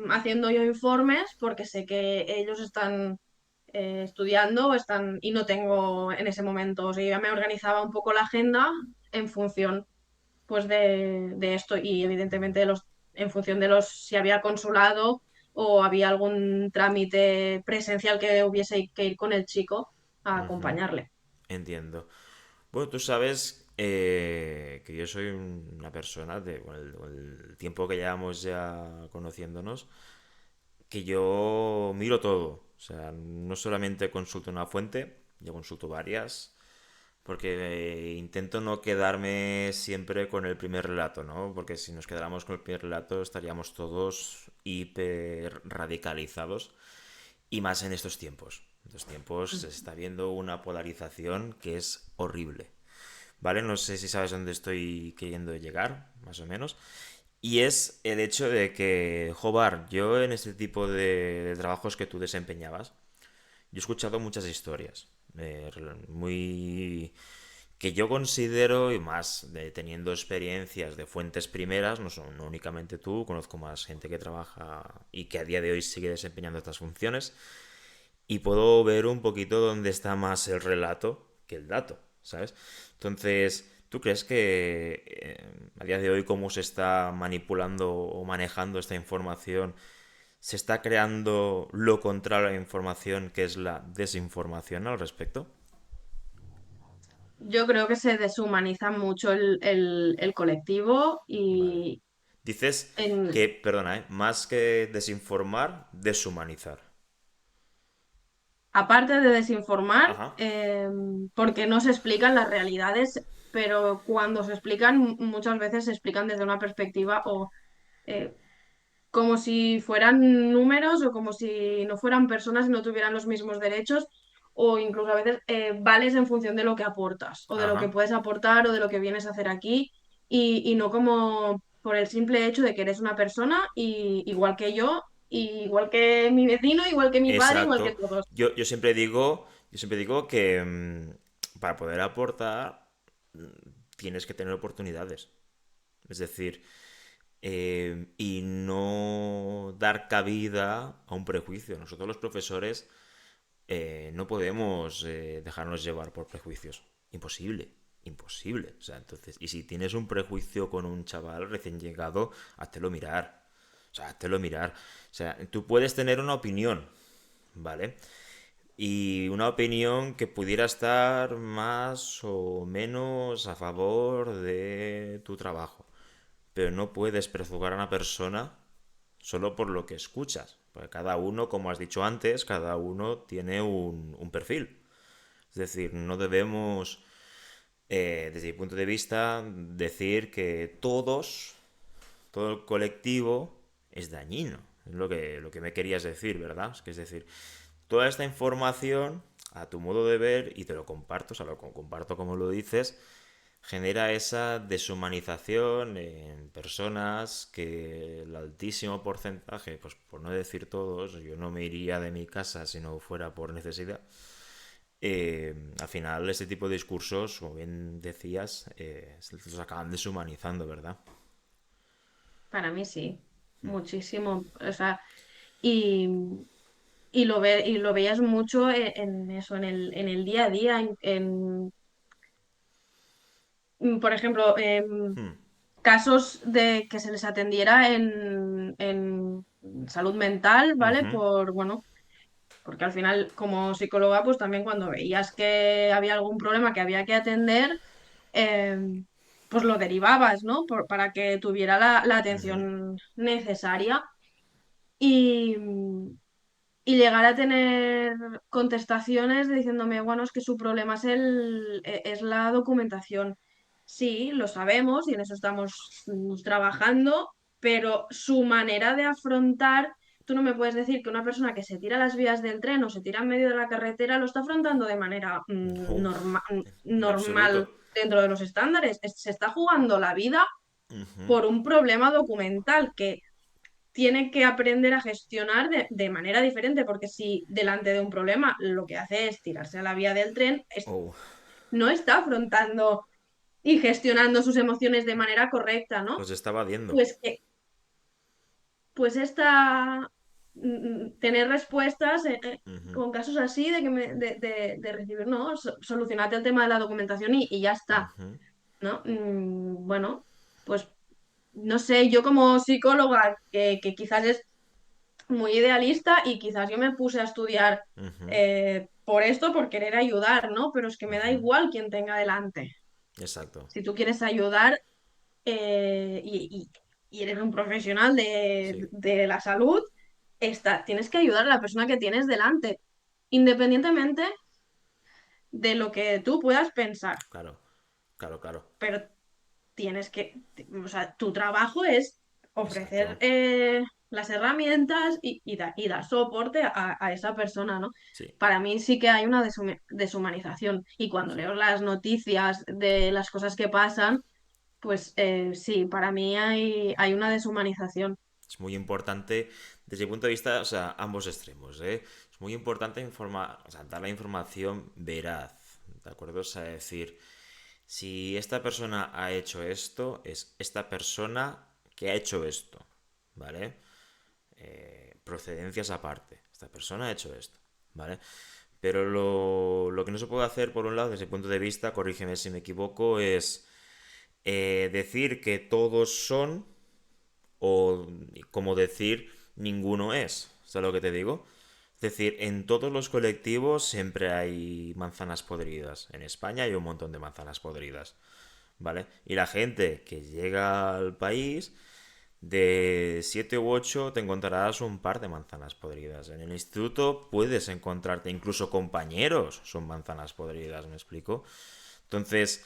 haciendo yo informes porque sé que ellos están estudiando o están y no tengo en ese momento, o sea, yo ya me organizaba un poco la agenda en función pues de esto y evidentemente en función de si había consulado o había algún trámite presencial que hubiese que ir con el chico a Ujú. acompañarle. Entiendo. Bueno, tú sabes que yo soy una persona de bueno, el tiempo que llevamos ya conociéndonos, que yo miro todo. O sea, no solamente consulto una fuente, yo consulto varias, porque intento no quedarme siempre con el primer relato, ¿no? Porque si nos quedáramos con el primer relato estaríamos todos hiper radicalizados, y más en estos tiempos. En estos tiempos se está viendo una polarización que es horrible. ¿Vale? No sé si sabes dónde estoy queriendo llegar, más o menos. Y es el hecho de que, Jobar, yo en este tipo de trabajos que tú desempeñabas, yo he escuchado muchas historias, muy que yo considero, y más teniendo experiencias de fuentes primeras, no únicamente tú, conozco más gente que trabaja y que a día de hoy sigue desempeñando estas funciones, y puedo ver un poquito dónde está más el relato que el dato, ¿sabes? Entonces, ¿tú crees que a día de hoy cómo se está manipulando o manejando esta información? ¿Se está creando lo contrario a la información, que es la desinformación al respecto? Yo creo que se deshumaniza mucho el colectivo Vale. y Dices en, que, perdona, más que desinformar, deshumanizar. aparte de desinformar, Ajá, porque no se explican las realidades, pero cuando se explican, muchas veces se explican desde una perspectiva o eh, como si fueran números o como si no fueran personas y no tuvieran los mismos derechos, o incluso a veces vales en función de lo que aportas o de lo que ajá. puedes aportar o de lo que vienes a hacer aquí y no como por el simple hecho de que eres una persona igual que yo, y igual que mi vecino, igual que mi padre, igual que Exacto. todos. Yo siempre digo que para poder aportar tienes que tener oportunidades. Es decir, y no dar cabida a un prejuicio. Nosotros los profesores no podemos dejarnos llevar por prejuicios. Imposible, imposible. O sea, entonces, y si tienes un prejuicio con un chaval recién llegado, háztelo mirar. O sea, háztelo mirar. O sea, tú puedes tener una opinión, ¿vale? Y una opinión que pudiera estar más o menos a favor de tu trabajo. Pero no puedes prejuzgar a una persona solo por lo que escuchas. Porque cada uno, como has dicho antes, cada uno tiene un perfil. Es decir, no debemos, desde mi punto de vista, decir que todo el colectivo es dañino. Es lo que me querías decir, ¿verdad? Es decir, toda esta información, a tu modo de ver, y te lo comparto, o sea, lo comparto como lo dices, genera esa deshumanización en personas que el altísimo porcentaje, pues por no decir todos, yo no me iría de mi casa si no fuera por necesidad. Al final, este tipo de discursos, como bien decías, se los acaban deshumanizando, ¿verdad? Para mí sí, muchísimo. O sea, y, y lo veías mucho en eso, en el día a día, por ejemplo, Hmm. casos de que se les atendiera en salud mental, ¿vale? Ujú. Por, bueno, porque al final, como psicóloga, pues también cuando veías que había algún problema que había que atender, eh, pues lo derivabas, ¿no? Para que tuviera la atención necesaria. Y, y llegar a tener contestaciones diciéndome, bueno, es que su problema es es la documentación. Sí, lo sabemos y en eso estamos trabajando, pero su manera de afrontar, tú no me puedes decir que una persona que se tira a las vías del tren o se tira en medio de la carretera lo está afrontando de manera No, en normal absoluto. dentro de los estándares. Se está jugando la vida Ujú. por un problema documental que tiene que aprender a gestionar de manera diferente, porque si delante de un problema lo que hace es tirarse a la vía del tren, Oh, no está afrontando y gestionando sus emociones de manera correcta, ¿no? los estaba viendo. Pues, pues esta tener respuestas Ujú, con casos así de que de recibir, no, solucionate el tema de la documentación y ya está, ujú, ¿no? Bueno, pues no sé, yo como psicóloga, que quizás es muy idealista y quizás yo me puse a estudiar ujú, por esto, por querer ayudar, ¿no? Pero es que me da ujú. igual quién tenga delante. Exacto. Si tú quieres ayudar eh, y, y eres un profesional Sí, de la salud, tienes que ayudar a la persona que tienes delante, independientemente de lo que tú puedas pensar. claro, claro, claro. Pero o sea, tu trabajo es ofrecer Exacto. las herramientas y dar soporte a esa persona, ¿no? Sí, Para mí sí que hay una deshumanización y cuando sí. leo las noticias de las cosas que pasan, pues sí, para mí hay una deshumanización. Es muy importante, desde mi punto de vista, o sea, ambos extremos, ¿eh? Es muy importante informar, o sea, dar la información veraz, ¿de acuerdo? O sea, decir, si esta persona ha hecho esto, es esta persona que ha hecho esto, ¿vale? Procedencias aparte. Esta persona ha hecho esto, ¿vale? Pero lo que no se puede hacer, por un lado, desde el punto de vista, corrígeme si me equivoco, es decir que todos son o como decir ninguno es. ¿Sabes lo que te digo? Es decir, en todos los colectivos siempre hay manzanas podridas. En España hay un montón de manzanas podridas. ¿Vale? Y la gente que llega al país De 7 u 8 te encontrarás un par de manzanas podridas. En el instituto puedes encontrarte incluso compañeros son manzanas podridas, ¿me explico? Entonces,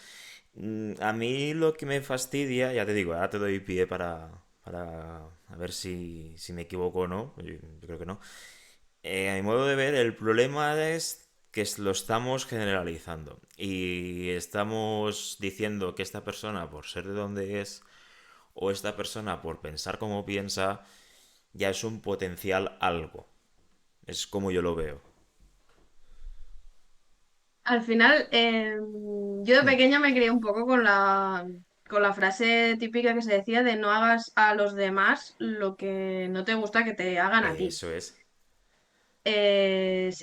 a mí lo que me fastidia, ya te digo, ahora te doy pie para a ver si me equivoco o no, yo creo que no. A mi modo de ver, el problema es que lo estamos generalizando y estamos diciendo que esta persona, por ser de donde es, o esta persona, por pensar como piensa, ya es un potencial algo. Es como yo lo veo. Al final, yo de pequeña me crié un poco con la frase típica que se decía de no hagas a los demás lo que no te gusta que te hagan a ti. Eso es.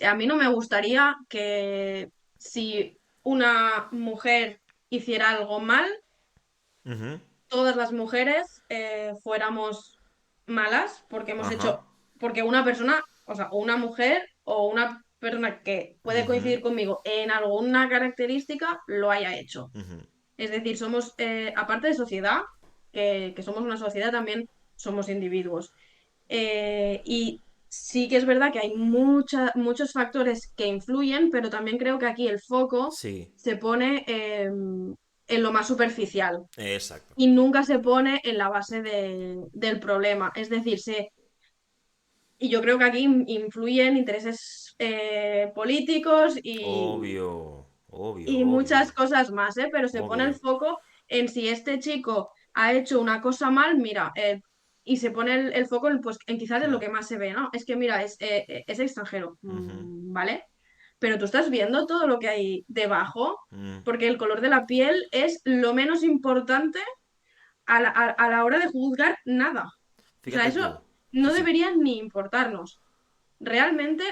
A mí no me gustaría que si una mujer hiciera algo mal, Ujú. todas las mujeres fuéramos malas porque hemos Ajá. hecho, porque una persona, o sea, o una mujer o una persona que puede Ujú. coincidir conmigo en alguna característica lo haya hecho. Ujú. Es decir, somos, aparte de sociedad, que somos una sociedad, también somos individuos. Y sí que es verdad que hay muchos factores que influyen, pero también creo que aquí el foco Sí, se pone en lo más superficial exacto. y nunca se pone en la base del problema. Es decir, y yo creo que aquí influyen intereses políticos Obvio, obvio, y muchas obvio, cosas más, ¿eh? Pero se pone el obvio. foco en si este chico ha hecho una cosa mal, mira, y se pone el foco en, pues, en quizás en lo que más se ve, ¿no? Es que, mira, es extranjero, Ujú. ¿vale? Pero tú estás viendo todo lo que hay debajo, Mm. porque el color de la piel es lo menos importante a la hora de juzgar nada. O sea, Fíjate eso tú. Sí, no sí. debería ni importarnos. Realmente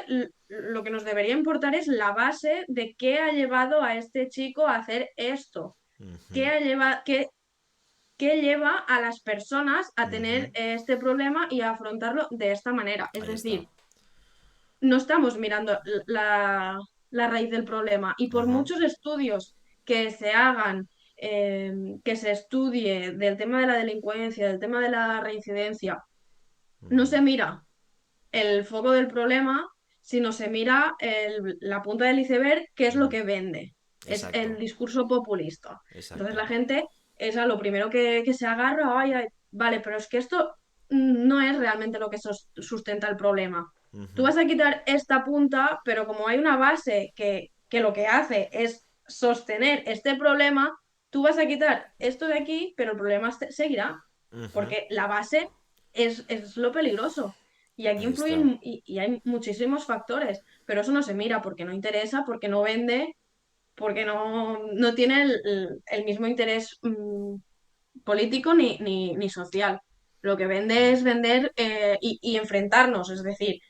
lo que nos debería importar es la base de qué ha llevado a este chico a hacer esto, Ujú. qué lleva a las personas a tener Ujú. este problema y a afrontarlo de esta manera. Es Ahí está. decir, no estamos mirando la raíz del problema y por Ajá. muchos estudios que se hagan, que se estudie del tema de la delincuencia, del tema de la reincidencia, no Ujú. se mira el foco del problema, sino se mira la punta del iceberg, que es lo Mm. que vende. Es el Exacto, discurso populista. Entonces exacto. la gente es a lo primero que se agarra, ay, ay, vale, pero es que esto no es realmente lo que sustenta el problema. Tú Ujú. vas a quitar esta punta, pero como hay una base que lo que hace es sostener este problema, tú vas a quitar esto de aquí, pero el problema seguirá, Ujú. porque la base es lo peligroso. Y aquí Ahí está. influyen y hay muchísimos factores, pero eso no se mira porque no interesa, porque no vende, porque no tiene el mismo interés político ni social. Lo que vende es vender y enfrentarnos, es decir,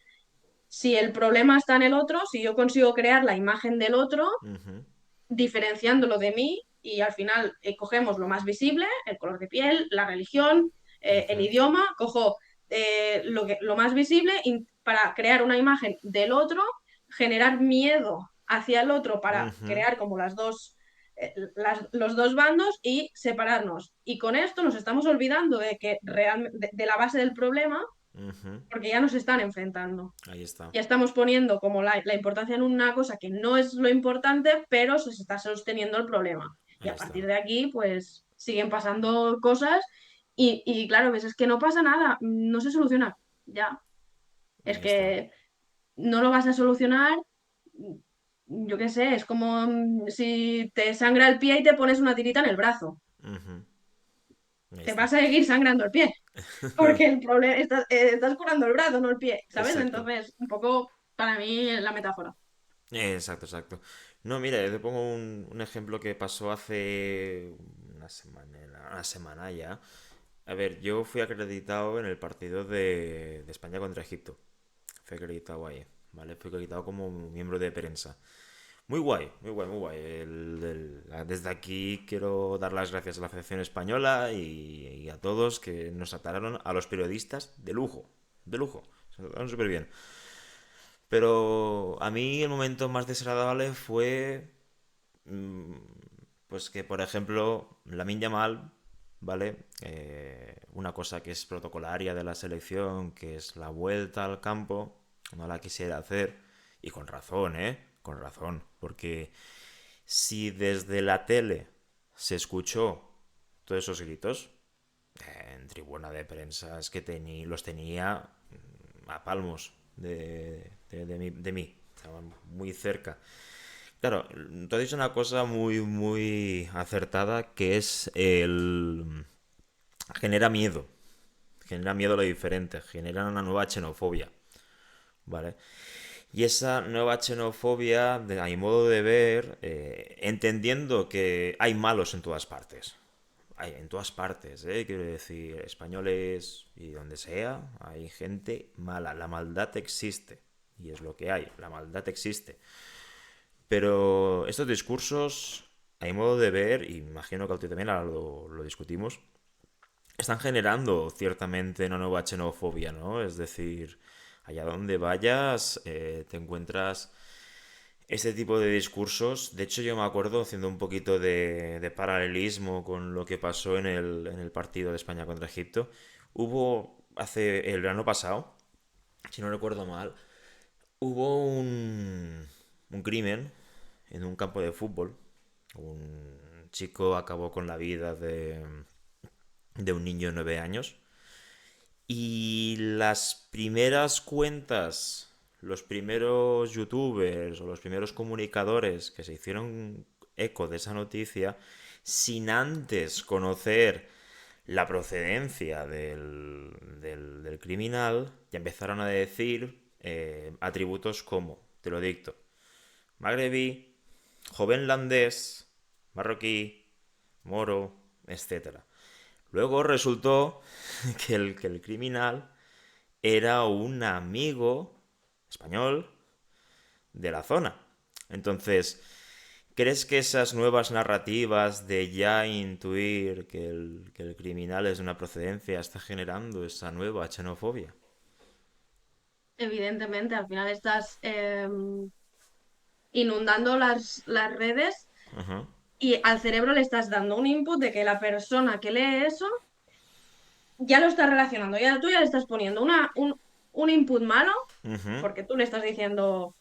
si el problema está en el otro, si yo consigo crear la imagen del otro, Ujú. diferenciándolo de mí y al final cogemos lo más visible, el color de piel, la religión, el Ujú. idioma, cojo lo más visible para crear una imagen del otro, generar miedo hacia el otro para Ujú. crear como los dos bandos y separarnos. Y con esto nos estamos olvidando de que de la base del problema Ujú. porque ya nos están enfrentando. Ahí está. Ya estamos poniendo como la importancia en una cosa que no es lo importante, pero se está sosteniendo el problema. Y Ahí a está. partir de aquí, pues siguen pasando cosas y claro, ves, es que no pasa nada, no se soluciona. Ya, es Ahí está. que no lo vas a solucionar, yo qué sé, es como si te sangra el pie y te pones una tirita en el brazo. Ujú. Ahí Te está. vas a seguir sangrando el pie, porque el problema estás curando el brazo, no el pie, ¿sabes? Exacto. Entonces, un poco para mí la metáfora. Exacto, exacto. No, mira, yo te pongo un ejemplo que pasó hace una semana ya. A ver, yo fui acreditado en el partido de España contra Egipto. Fui acreditado ahí, ¿vale? Fui acreditado como miembro de prensa. Muy guay, muy guay, muy guay. Desde aquí quiero dar las gracias a la Federación Española y a todos que nos trataron a los periodistas de lujo, de lujo. Se nos trataron súper bien. Pero a mí el momento más desagradable fue, mm, pues que, por ejemplo, Lamine Yamal ¿vale? Una cosa que es protocolaria de la selección, que es la vuelta al campo, no la quisiera hacer. Y con razón, ¿eh? Con razón. Porque si desde la tele se escuchó todos esos gritos, en tribuna de prensa es que los tenía a palmos de mí. Estaban muy cerca. Claro, tú has dicho una cosa muy, muy acertada que es el... genera miedo. Genera miedo a lo diferente. Genera una nueva xenofobia. ¿Vale? Y esa nueva xenofobia, a mi modo de ver, entendiendo que hay malos en todas partes. Hay en todas partes, quiero decir, españoles y donde sea, hay gente mala. La maldad existe. Y es lo que hay. La maldad existe. Pero estos discursos, a mi modo de ver, y imagino que a ti también ahora lo discutimos, están generando ciertamente una nueva xenofobia, ¿no? Es decir, allá donde vayas, te encuentras este tipo de discursos. De hecho, yo me acuerdo, haciendo un poquito de paralelismo con lo que pasó en el partido de España contra Egipto, hubo hace el verano pasado, si no recuerdo mal, hubo un crimen en un campo de fútbol. Un chico acabó con la vida de un niño de 9 años. Y las primeras cuentas, los primeros youtubers o los primeros comunicadores que se hicieron eco de esa noticia, sin antes conocer la procedencia del criminal, ya empezaron a decir atributos como, te lo dicto, magrebí, joven landés, marroquí, moro, etcétera. Luego resultó que el criminal era un amigo español de la zona. Entonces, ¿crees que esas nuevas narrativas de ya intuir que el criminal es de una procedencia está generando esa nueva xenofobia? Evidentemente, al final estás inundando las redes Ajá. y al cerebro le estás dando un input de que la persona que lee eso ya lo está relacionando, ya tú ya le estás poniendo un input malo, Ujú, porque tú le estás diciendo,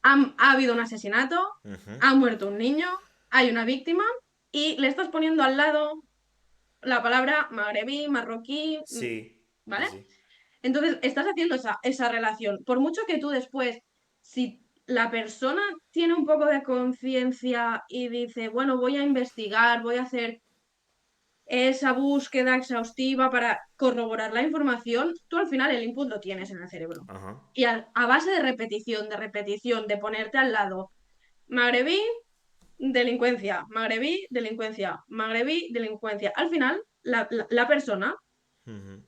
ha habido un asesinato, ujú. ha muerto un niño, hay una víctima, y le estás poniendo al lado la palabra magrebí, marroquí, Sí, sí, ¿vale? sí. Entonces, estás haciendo esa relación. Por mucho que tú después, si la persona tiene un poco de conciencia y dice, bueno, voy a investigar, voy a hacer esa búsqueda exhaustiva para corroborar la información, tú al final el input lo tienes en el cerebro. Ajá. Y a base de ponerte al lado, magrebí, delincuencia, magrebí, delincuencia, magrebí, delincuencia. Al final, la persona Ujú.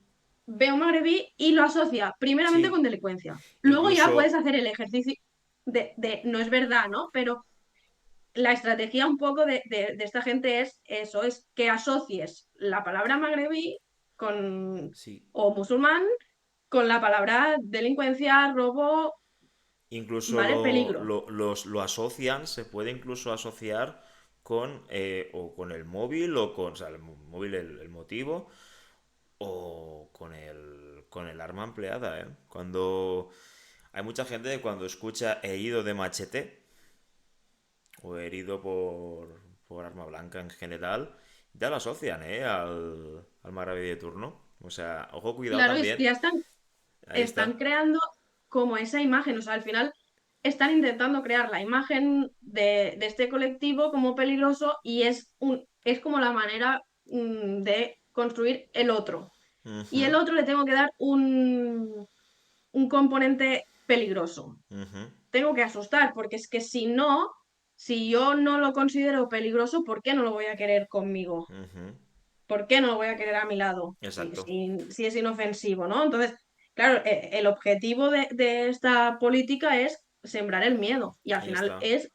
ve un magrebí y lo asocia primeramente con Sí. delincuencia. Luego ya puedes Incluso, hacer el ejercicio no es verdad, ¿no? Pero la estrategia un poco de esta gente es eso, es que asocies la palabra magrebí con, sí. o musulmán con la palabra delincuencia, robo, Incluso ¿vale? Peligro. lo asocian, se puede incluso asociar con o con el móvil o con, o sea, el móvil el motivo o con el arma empleada, ¿eh? Cuando hay mucha gente que cuando escucha herido de machete o herido por arma blanca en general, ya lo asocian, ¿eh? al marabí de turno. O sea, ojo, cuidado Claro, es que también. ya Ahí están está. creando como esa imagen, o sea, al final están intentando crear la imagen de este colectivo como peligroso y es como la manera de construir el otro. Y Ujú, el otro le tengo que dar un componente peligroso. ujú, Tengo que asustar, porque es que si no, si yo no lo considero peligroso, ¿por qué no lo voy a querer conmigo? ujú. ¿Por qué no lo voy a querer a mi lado? Exacto. Si es inofensivo, ¿no? Entonces, claro, el objetivo de esta política es sembrar el miedo y al Ahí final está. es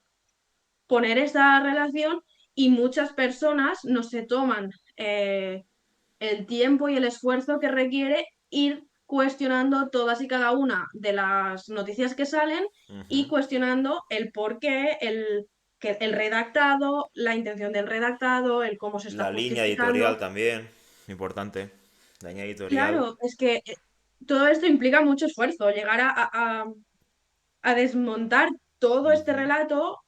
poner esa relación y muchas personas no se toman el tiempo y el esfuerzo que requiere ir cuestionando todas y cada una de las noticias que salen y Ujú. cuestionando el por qué, que el redactado, la intención del redactado, el cómo se está La línea editorial justificando. también, importante. La línea editorial, Claro, es que todo esto implica mucho esfuerzo. Llegar a desmontar todo este ujú, relato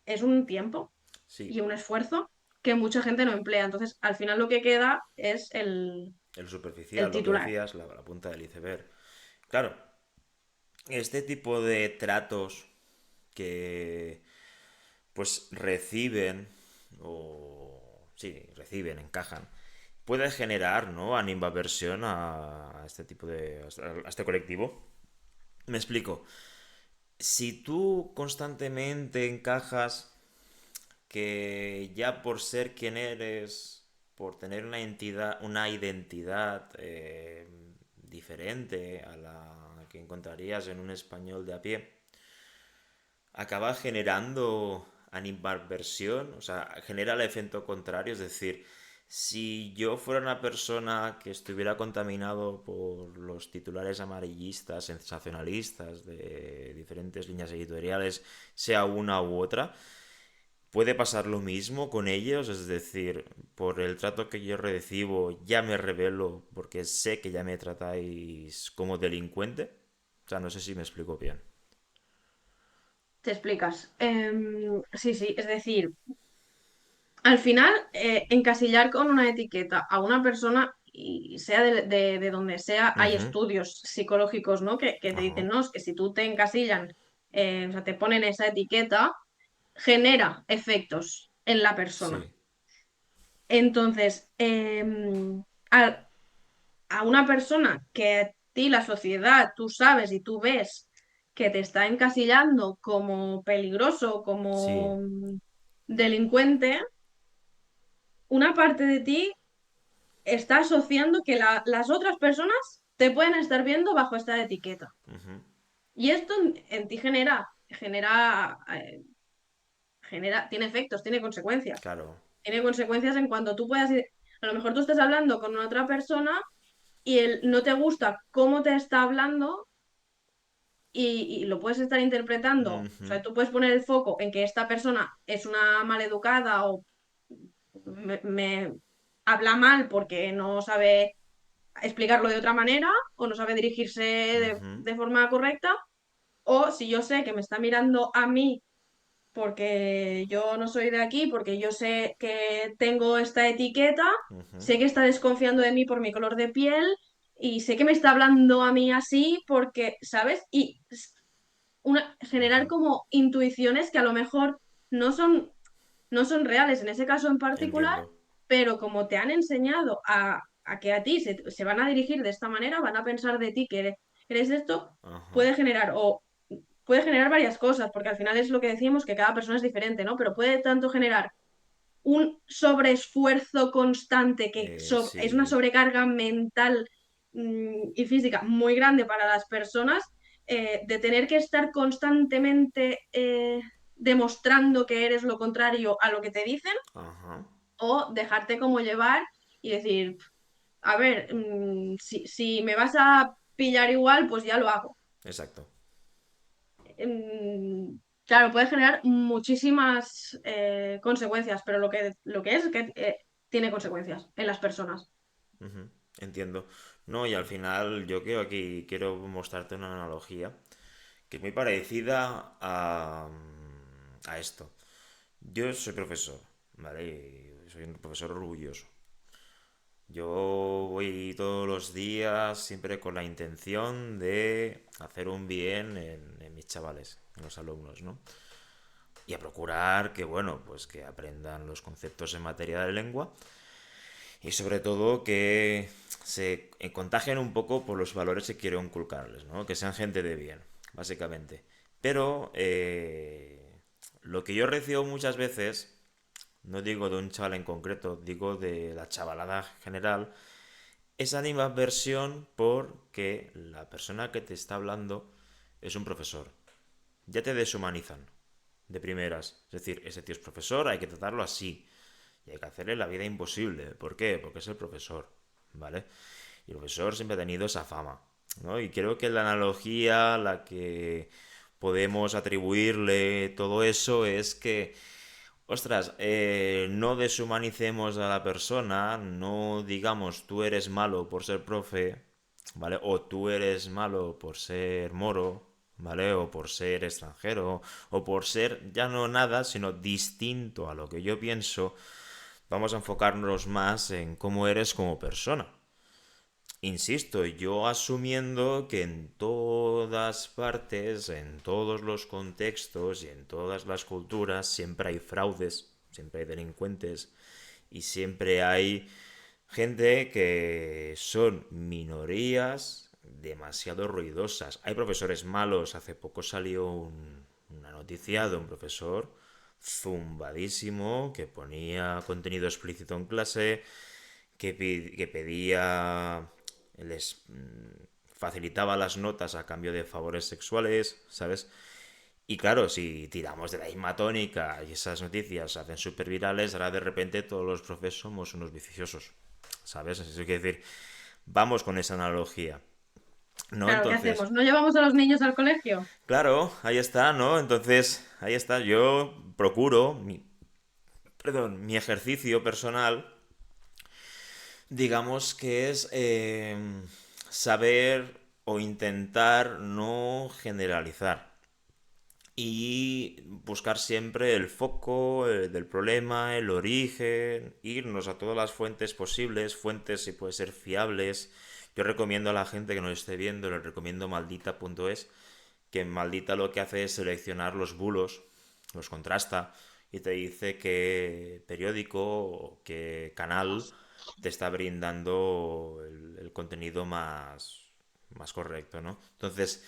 es un tiempo sí, y un esfuerzo que mucha gente no emplea. Entonces, al final lo que queda es el el superficial, lo que titular. decías, la punta del iceberg. Claro, este tipo de tratos que pues reciben o sí, reciben, encajan, puede generar, ¿no? Animaversión a este tipo de a este colectivo. Me explico. Si tú constantemente encajas que ya por ser quien eres, por tener una identidad diferente a la que encontrarías en un español de a pie, acaba generando animadversión, o sea, genera el efecto contrario, es decir, si yo fuera una persona que estuviera contaminado por los titulares amarillistas, sensacionalistas de diferentes líneas editoriales, sea una u otra, puede pasar lo mismo con ellos, es decir, por el trato que yo recibo ya me rebelo porque sé que ya me tratáis como delincuente. O sea, no sé si me explico bien. Te explicas. Sí, sí, es decir, al final, encasillar con una etiqueta a una persona, y sea de donde sea, hay Ujú, estudios psicológicos, ¿no? Que te ajá, dicen, no, es que si tú te encasillan, o sea, te ponen esa etiqueta, genera efectos en la persona. sí, Entonces, a, a una persona que a ti, la sociedad, tú sabes y tú ves que te está encasillando como peligroso, sí, como delincuente, una parte de ti está asociando que las otras personas te pueden estar viendo bajo esta etiqueta. ujú, Y esto en ti tiene efectos, tiene consecuencias. claro, Tiene consecuencias en cuanto tú puedas ir, a lo mejor tú estés hablando con otra persona y él no te gusta cómo te está hablando y lo puedes estar interpretando. O ujú, sea, tú puedes poner el foco en que esta persona es una maleducada o me habla mal porque no sabe explicarlo de otra manera o no sabe dirigirse ujú, de forma correcta. O si yo sé que me está mirando a mí porque yo no soy de aquí, porque yo sé que tengo esta etiqueta, ujú, sé que está desconfiando de mí por mi color de piel y sé que me está hablando a mí así porque, ¿sabes? Y generar ujú, como intuiciones que a lo mejor no son, no son reales en ese caso en particular, entiendo, pero como te han enseñado a que a ti se van a dirigir de esta manera, van a pensar de ti que eres esto, ajá, puede generar o puede generar varias cosas, porque al final es lo que decíamos, que cada persona es diferente, ¿no? Pero puede tanto generar un sobreesfuerzo constante que es una sí, sobrecarga mental y física muy grande para las personas, de tener que estar constantemente demostrando que eres lo contrario a lo que te dicen, ajá, o dejarte como llevar y decir, a ver, si me vas a pillar igual, pues ya lo hago. exacto. Claro, puede generar muchísimas consecuencias, pero lo que es que tiene consecuencias en las personas. Ujú, entiendo. No, y al final yo creo aquí quiero mostrarte una analogía que es muy parecida a esto. Yo soy profesor, ¿vale? Y soy un profesor orgulloso. Yo voy todos los días siempre con la intención de hacer un bien en mis chavales, en los alumnos, ¿no? Y a procurar que, bueno, pues que aprendan los conceptos en materia de lengua y sobre todo que se contagien un poco por los valores que quiero inculcarles, ¿no? Que sean gente de bien, básicamente. Pero lo que yo recibo muchas veces, no digo de un chaval en concreto, digo de la chavalada general, es animadversión porque la persona que te está hablando es un profesor. Ya te deshumanizan de primeras. Es decir, ese tío es profesor, hay que tratarlo así. Y hay que hacerle la vida imposible. ¿Por qué? Porque es el profesor. ¿Vale? Y el profesor siempre ha tenido esa fama. ¿No? Y creo que la analogía, la que podemos atribuirle todo eso es que, ostras, no deshumanicemos a la persona, no digamos tú eres malo por ser profe, ¿vale? O tú eres malo por ser moro, ¿vale? O por ser extranjero, o por ser ya no nada, sino distinto a lo que yo pienso. Vamos a enfocarnos más en cómo eres como persona. Insisto, yo asumiendo que en todas partes, en todos los contextos y en todas las culturas siempre hay fraudes, siempre hay delincuentes y siempre hay gente que son minorías demasiado ruidosas. Hay profesores malos. Hace poco salió una noticia de un profesor zumbadísimo que ponía contenido explícito en clase, que pedía, les facilitaba las notas a cambio de favores sexuales, ¿sabes? Y claro, si tiramos de la misma tónica y esas noticias se hacen súper virales, ahora de repente todos los profes somos unos viciosos, ¿sabes? Eso quiere decir, vamos con esa analogía, ¿no? Claro, ¿qué Entonces, hacemos? ¿No llevamos a los niños al colegio? claro, ahí está, ¿no? Entonces, ahí está, yo procuro, mi ejercicio personal, digamos que es saber o intentar no generalizar y buscar siempre el foco del problema, el origen, irnos a todas las fuentes posibles, fuentes si puede ser fiables. Yo recomiendo a la gente que nos esté viendo, les recomiendo maldita.es, que en Maldita lo que hace es seleccionar los bulos, los contrasta y te dice qué periódico o qué canal te está brindando el contenido más correcto, ¿no? Entonces,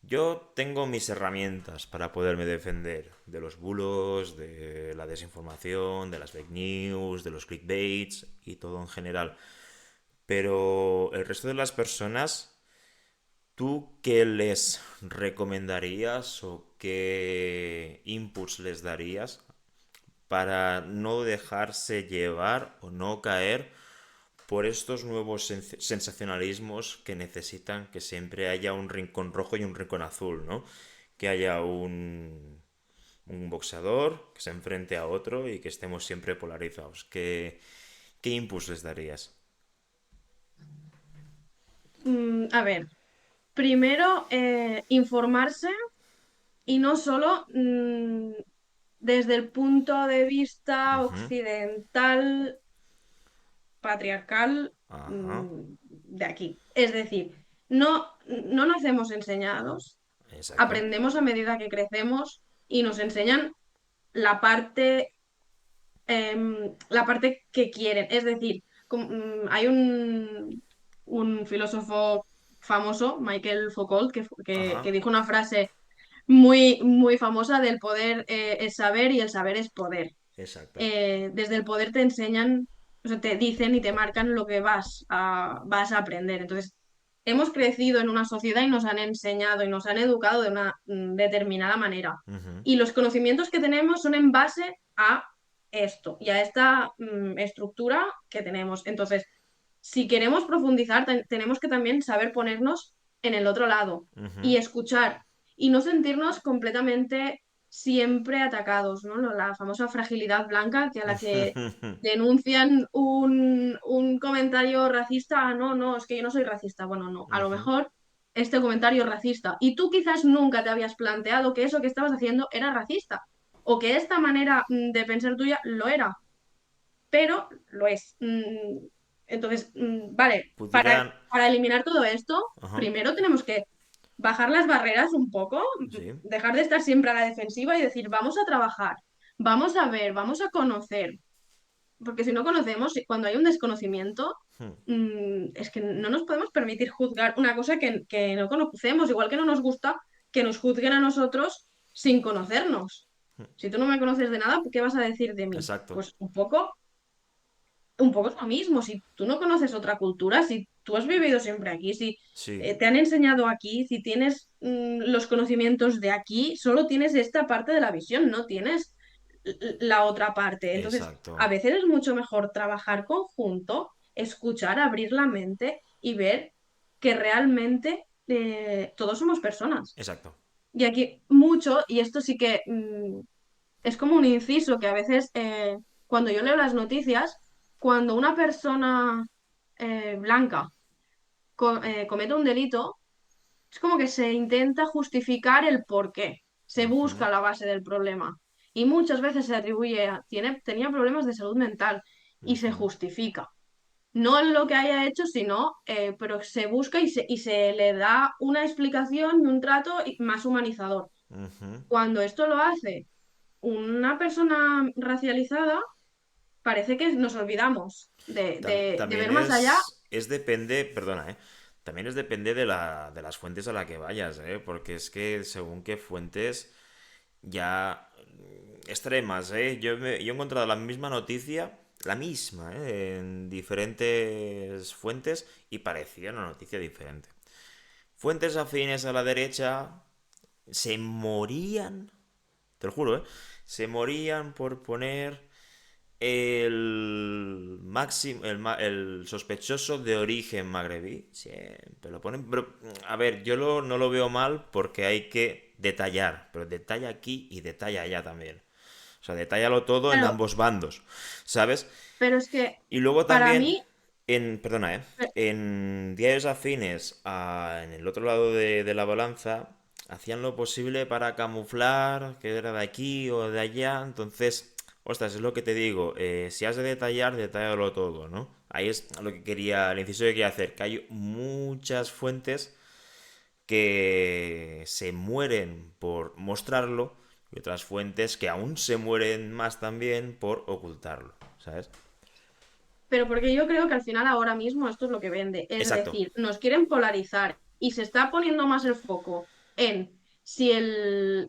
yo tengo mis herramientas para poderme defender de los bulos, de la desinformación, de las fake news, de los clickbaits y todo en general. Pero el resto de las personas, ¿tú qué les recomendarías o qué inputs les darías para no dejarse llevar o no caer por estos nuevos sensacionalismos que necesitan que siempre haya un rincón rojo y un rincón azul, ¿no? Que haya un boxeador que se enfrente a otro y que estemos siempre polarizados. ¿Qué inputs les darías? A ver, primero informarse y no solo desde el punto de vista Ujú. occidental, patriarcal, Ajá, de aquí. Es decir, no nacemos enseñados, exacto. aprendemos a medida que crecemos y nos enseñan la parte, la parte que quieren. Es decir, hay un filósofo famoso, Michael Foucault, que Ajá, dijo una frase muy, muy famosa del poder es saber y el saber es poder. exacto. Desde el poder te enseñan, o sea, te dicen y te marcan lo que vas a aprender. Entonces, hemos crecido en una sociedad y nos han enseñado y nos han educado de una determinada manera. Ujú, Y los conocimientos que tenemos son en base a esto y a esta estructura que tenemos. Entonces, si queremos profundizar, tenemos que también saber ponernos en el otro lado ujú. y escuchar y no sentirnos completamente siempre atacados, ¿no? La famosa fragilidad blanca que a la que denuncian un comentario racista, "Ah, no, no, es que yo no soy racista". Bueno, no, a lo Ujú. mejor este comentario es racista y tú quizás nunca te habías planteado que eso que estabas haciendo era racista o que esta manera de pensar tuya lo era, pero lo es. Entonces, vale, Pudieran... para eliminar todo esto, Ajá, primero tenemos que bajar las barreras un poco, sí. dejar de estar siempre a la defensiva y decir, vamos a trabajar, vamos a ver, vamos a conocer, porque si no conocemos, cuando hay un desconocimiento, Hmm, es que no nos podemos permitir juzgar una cosa que no conocemos, igual que no nos gusta que nos juzguen a nosotros sin conocernos. Si tú no me conoces de nada, ¿qué vas a decir de mí? exacto. Pues un poco es lo mismo. Si tú no conoces otra cultura, si tú has vivido siempre aquí, si Sí, te han enseñado aquí, si tienes los conocimientos de aquí, solo tienes esta parte de la visión, no tienes la otra parte. Entonces, a exacto. veces es mucho mejor trabajar conjunto, escuchar, abrir la mente y ver que realmente todos somos personas. Exacto. Y aquí mucho, y esto sí que es como un inciso que a veces cuando yo leo las noticias, cuando una persona blanca comete un delito, es como que se intenta justificar el por qué, se Ujú, busca la base del problema. Y muchas veces se atribuye tenía problemas de salud mental y se ujú, justifica. No en lo que haya hecho, sino, pero se busca y se le da una explicación y un trato más humanizador. ujú. Cuando esto lo hace una persona racializada, parece que nos olvidamos de También ver más allá. es depende, perdona, también es depende de las fuentes a la que vayas, porque es que según qué fuentes ya extremas, yo he encontrado la misma noticia, la misma, en diferentes fuentes y parecía una noticia diferente. Fuentes afines a la derecha se morían, te lo juro, se morían por poner el máximo, el sospechoso de origen magrebí. Siempre lo ponen. Pero, a ver, no lo veo mal porque hay que detallar. Pero detalla aquí y detalla allá también. O sea, detállalo todo en Claro, ambos bandos. ¿Sabes? pero es que Y luego para también, mí, perdona, eh, en diarios afines en el otro lado de la balanza, hacían lo posible para camuflar que era de aquí o de allá. Entonces, ostras, es lo que te digo. Si has de detallar, detállalo todo, ¿no? Ahí es lo que quería, el inciso que quería hacer, que hay muchas fuentes que se mueren por mostrarlo y otras fuentes que aún se mueren más también por ocultarlo, ¿sabes? pero porque yo creo que al final ahora mismo esto es lo que vende. Es Exacto, decir, nos quieren polarizar y se está poniendo más el foco en si el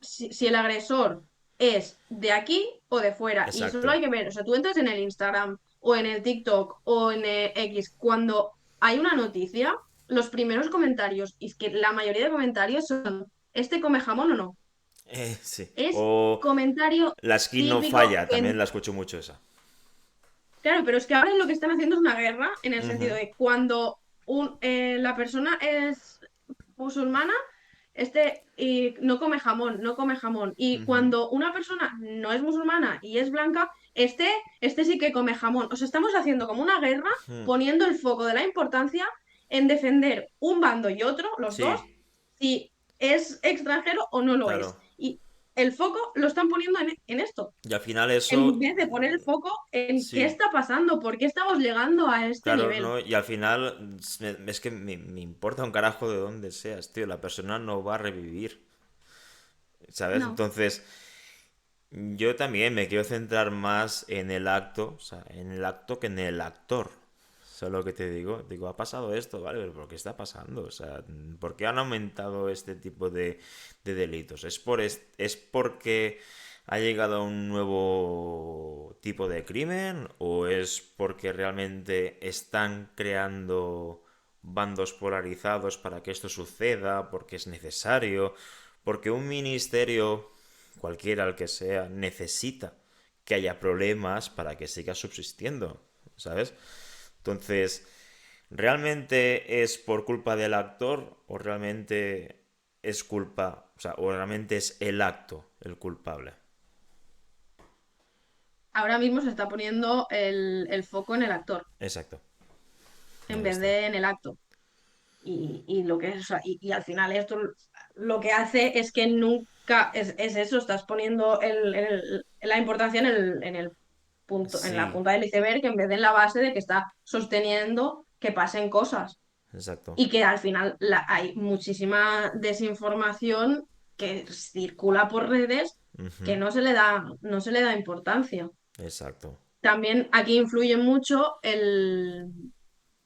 agresor es de aquí o de fuera. Y solo exacto. hay que ver, o sea, tú entras en el Instagram o en el TikTok o en el X, cuando hay una noticia, los primeros comentarios, y es que la mayoría de comentarios son, ¿este come jamón o no? Sí. Es O comentario la skin no típico falla, también la escucho mucho esa. Claro, pero es que ahora lo que están haciendo es una guerra en el sentido Ujú, de cuando la persona es musulmana, y no come jamón, no come jamón. Y ujú, cuando una persona no es musulmana y es blanca, este sí que come jamón. O sea, estamos haciendo como una guerra ujú. poniendo el foco de la importancia en defender un bando y otro, los dos, Sí, si es extranjero o no lo claro. es. Y el foco lo están poniendo en esto Y al final en eso, vez de poner el foco en qué sí, está pasando, por qué estamos llegando a este claro, nivel. ¿no? Y al final es que me importa un carajo de dónde seas, tío. La persona no va a revivir, ¿sabes? No. Entonces, yo también me quiero centrar más en el acto, o sea, en el acto que en el actor. ¿Sabes lo que te digo? Digo, ha pasado esto, ¿vale? Pero ¿por qué está pasando? O sea, ¿por qué han aumentado este tipo de delitos? ¿Es porque ha llegado un nuevo tipo de crimen? ¿O es porque realmente están creando bandos polarizados para que esto suceda? ¿Porque es necesario? ¿Porque un ministerio cualquiera el que sea, necesita que haya problemas para que siga subsistiendo, ¿sabes? Entonces, ¿realmente es por culpa del actor o realmente es culpa, o sea, o realmente es el acto el culpable? Ahora mismo se está poniendo el foco en el actor Exacto, en ahí vez está. de en el acto. Y lo que es, o sea, y al final esto lo que hace es que nunca es eso, estás poniendo la importancia en el punto, en la Sí, punta del iceberg en vez de en la base de que está sosteniendo que pasen cosas. exacto. Y que al final hay muchísima desinformación que circula por redes que Ujú, no se le da importancia. exacto. También aquí influye mucho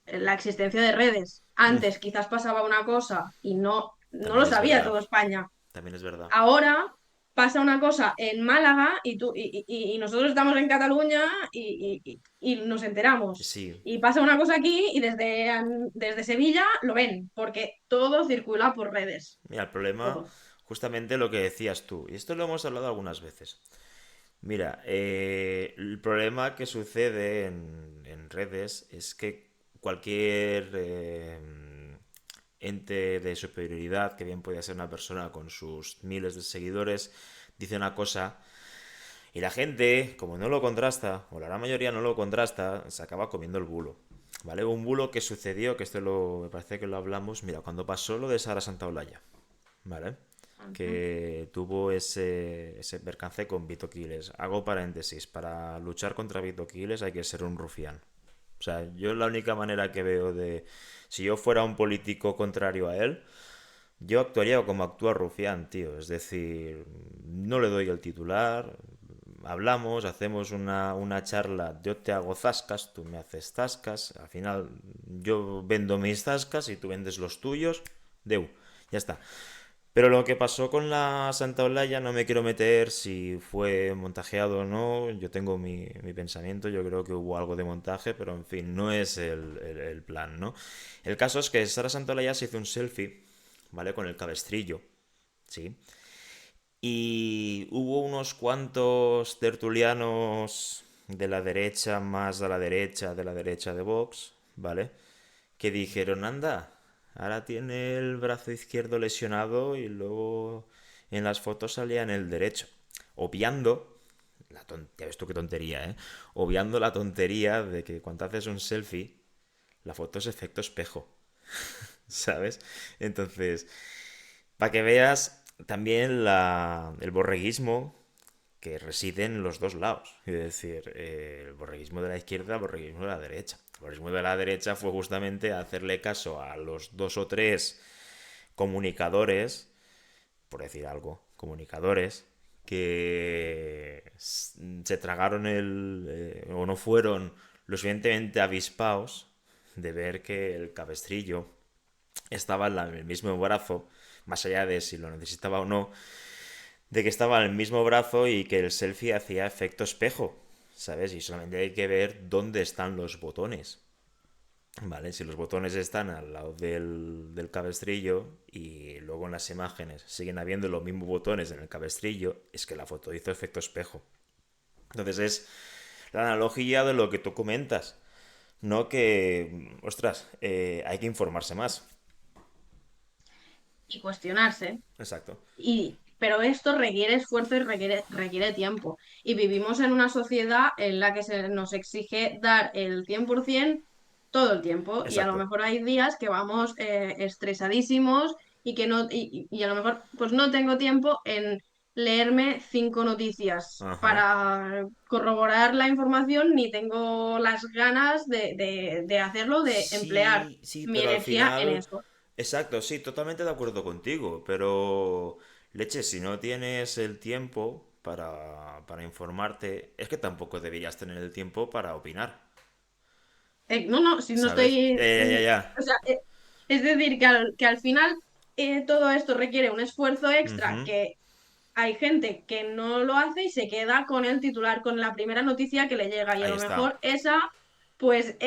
la existencia de redes. Antes quizás pasaba una cosa y no lo También es sabía verdad, toda España. también es verdad. Ahora pasa una cosa en Málaga y nosotros estamos en Cataluña y nos enteramos. Sí, Y pasa una cosa aquí y desde Sevilla lo ven, porque todo circula por redes. mira, el problema, Todo. justamente lo que decías tú, y esto lo hemos hablado algunas veces. Mira, el problema que sucede en redes es que cualquier ente de superioridad, que bien podía ser una persona con sus miles de seguidores, dice una cosa y la gente, como no lo contrasta, o la gran mayoría no lo contrasta, se acaba comiendo el bulo. ¿Vale? Un bulo que sucedió, que me parece que lo hablamos, mira, cuando pasó lo de Sara Santaolalla, ¿vale? Ujú. Que tuvo ese percance con Vito Quiles. Hago paréntesis, para luchar contra Vito Quiles hay que ser un rufián. O sea, yo la única manera que veo de... Si yo fuera un político contrario a él, yo actuaría como actúa Rufián, tío. Es decir, no le doy el titular, hablamos, hacemos una charla, yo te hago zascas, tú me haces zascas, al final yo vendo mis zascas y tú vendes los tuyos, deu, ya está. Pero lo que pasó con la Santa Olaya no me quiero meter si fue montajeado o no. Yo tengo mi pensamiento, yo creo que hubo algo de montaje, pero en fin, no es el plan, ¿no? El caso es que Sara Santa Olaya se hizo un selfie, ¿vale? Con el cabestrillo, ¿sí? Y hubo unos cuantos tertulianos de la derecha, más de la derecha de Vox, ¿vale? Que dijeron, anda, ahora tiene el brazo izquierdo lesionado y luego en las fotos salía en el derecho. Obviando, ya ves tú qué tontería, ¿eh? Obviando la tontería de que cuando haces un selfie, la foto es efecto espejo, ¿sabes? Entonces, para que veas también el borreguismo que reside en los dos lados. Es decir, el borreguismo de la izquierda, el borreguismo de la derecha. El borreguismo de la derecha fue justamente hacerle caso a los dos o tres comunicadores, por decir algo, comunicadores, que se tragaron o no fueron lo suficientemente avispados de ver que el cabestrillo estaba en el mismo brazo, más allá de si lo necesitaba o no, de que estaba en el mismo brazo y que el selfie hacía efecto espejo, ¿sabes? Y solamente hay que ver dónde están los botones, ¿vale? Si los botones están al lado del cabestrillo y luego en las imágenes siguen habiendo los mismos botones en el cabestrillo, es que la foto hizo efecto espejo. Entonces es la analogía de lo que tú comentas, no que, ostras, hay que informarse más. Y cuestionarse. Exacto. Pero esto requiere esfuerzo y requiere tiempo. Y vivimos en una sociedad en la que se nos exige dar el 100% todo el tiempo. Y a lo Exacto. mejor hay días que vamos estresadísimos y que no, y a lo mejor pues no tengo tiempo en leerme 5 noticias Ajá. para corroborar la información, ni tengo las ganas de hacerlo, de emplear Sí, sí, mi pero al energía en final... eso. Exacto, sí, totalmente de acuerdo contigo, pero... Leche, si no tienes el tiempo para informarte, es que tampoco deberías tener el tiempo para opinar, No, no, si no ¿sabes? estoy. Ya, ya. O sea, es decir, que al final todo esto requiere un esfuerzo extra Ujú. que hay gente que no lo hace y se queda con el titular, con la primera noticia que le llega. Y a Ahí lo está. mejor esa, pues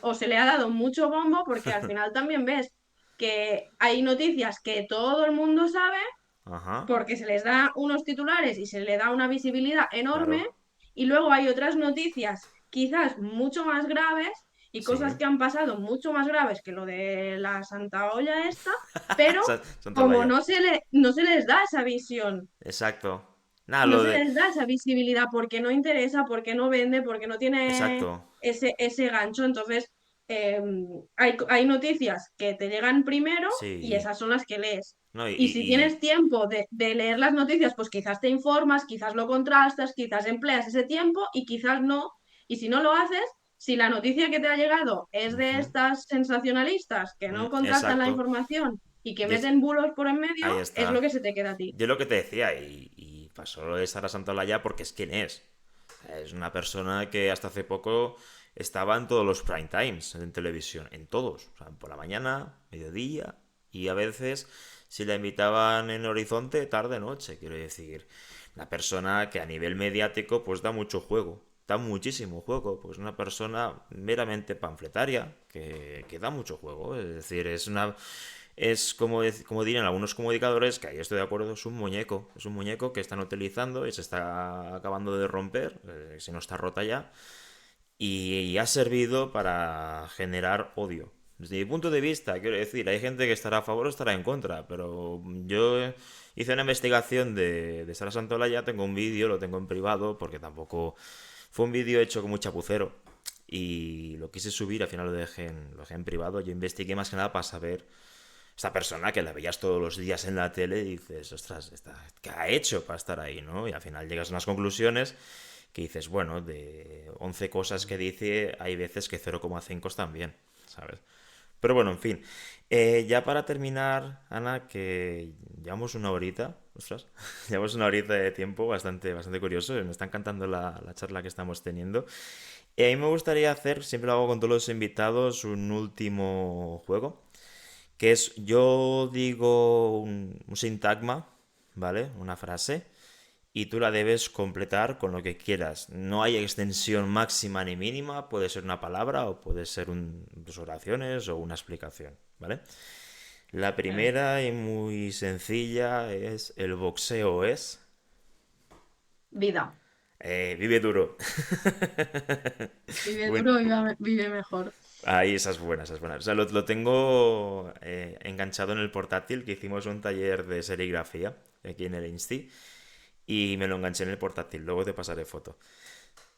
o se le ha dado mucho bombo, porque al final también ves que hay noticias que todo el mundo sabe Ajá, porque se les da unos titulares y se le da una visibilidad enorme, claro. y luego hay otras noticias quizás mucho más graves y Sí. cosas que han pasado mucho más graves que lo de la Santa Olla esta, pero Santa como Olaya. no se les da esa visión, Exacto. Nada, no lo se de... les da esa visibilidad porque no interesa, porque no vende, porque no tiene Exacto. ese gancho. Entonces, hay noticias que te llegan primero y Sí. esas son las que lees. No, Y si tienes y... tiempo de leer las noticias, pues quizás te informas, quizás lo contrastas, quizás empleas ese tiempo y quizás no. Y si no lo haces, si la noticia que te ha llegado es de Ujú. estas sensacionalistas que no contrastan la Exacto. información y que Y es... meten bulos por en medio, Ahí es lo está. que se te queda a ti. Yo lo que te decía, y pasó lo de Sara Santolaya porque es quien es. Es una persona que hasta hace poco estaba en todos los prime times en televisión, en todos. O sea, por la mañana, mediodía y a veces si la invitaban en Horizonte, tarde, noche, quiero decir. Una persona que a nivel mediático pues da mucho juego, da muchísimo juego, pues una persona meramente panfletaria que da mucho juego, es decir, es como dirían algunos comunicadores, que ahí estoy de acuerdo, es un muñeco que están utilizando y se está acabando de romper, si no está rota ya, y ha servido para generar odio, Desde mi punto de vista, quiero decir, hay gente que estará a favor o estará en contra, pero yo hice una investigación de Sara Santolaya, tengo un vídeo, lo tengo en privado, porque tampoco fue un vídeo hecho con mucho chapucero y lo quise subir, al final lo dejé en privado. Yo investigué más que nada para saber esta persona que la veías todos los días en la tele y dices, ostras, ¿qué ha hecho para estar ahí, no? Y al final llegas a unas conclusiones que dices, bueno, de 11 cosas que dice, hay veces que 0,5 están bien, ¿sabes? Pero bueno, en fin. Ya para terminar, Ana, que llevamos una horita, ostras, llevamos una horita de tiempo bastante curioso. Me está encantando la charla que estamos teniendo. Y a mí me gustaría hacer, siempre lo hago con todos los invitados, un último juego, que es yo digo un sintagma, ¿vale? Una frase, y tú la debes completar con lo que quieras. No hay extensión máxima ni mínima, puede ser una palabra o puede ser dos oraciones o una explicación, ¿vale? La Ok. primera y muy sencilla es el boxeo es... Vida. Vive duro. Vive Bueno, duro, vive mejor. ahí esa es buena, esa es buena. O sea, lo tengo enganchado en el portátil, que hicimos un taller de serigrafía aquí en el Insti, y me lo enganché en el portátil. Luego te pasaré foto.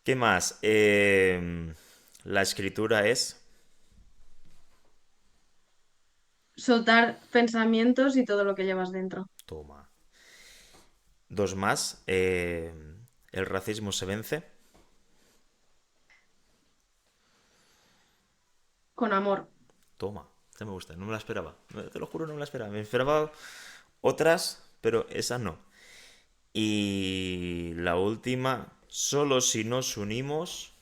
¿Qué más? La escritura es... Soltar pensamientos y todo lo que llevas dentro. Toma. Dos más. El racismo se vence. Con amor. Toma. Esta me gusta, no me la esperaba. Te lo juro, no me la esperaba. Me esperaba otras, pero esa no. Y la última, solo si nos unimos.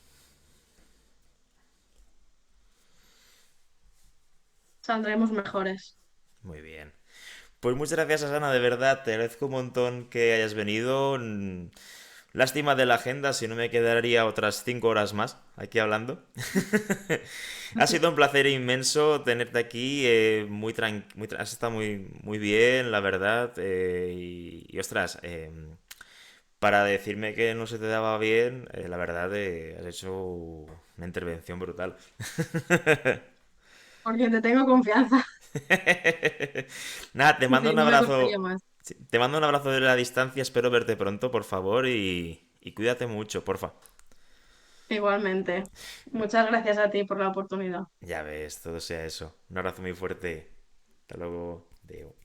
Saldremos mejores. Muy bien. Pues muchas gracias, Asana, de verdad. Te agradezco un montón que hayas venido. Lástima de la agenda, si no me quedaría otras 5 horas más aquí hablando. Ha sido un placer inmenso tenerte aquí. Has estado muy bien, la verdad. Ostras, para decirme que no se te daba bien, la verdad, has hecho una intervención brutal. Porque te tengo confianza. Nada, te mando Sí, un no me costaría abrazo. más. Sí, te mando un abrazo de la distancia. Espero verte pronto, por favor, y cuídate mucho, porfa. Igualmente. Muchas gracias a ti por la oportunidad. Ya ves, todo sea eso. Un abrazo muy fuerte. Hasta luego. Deo.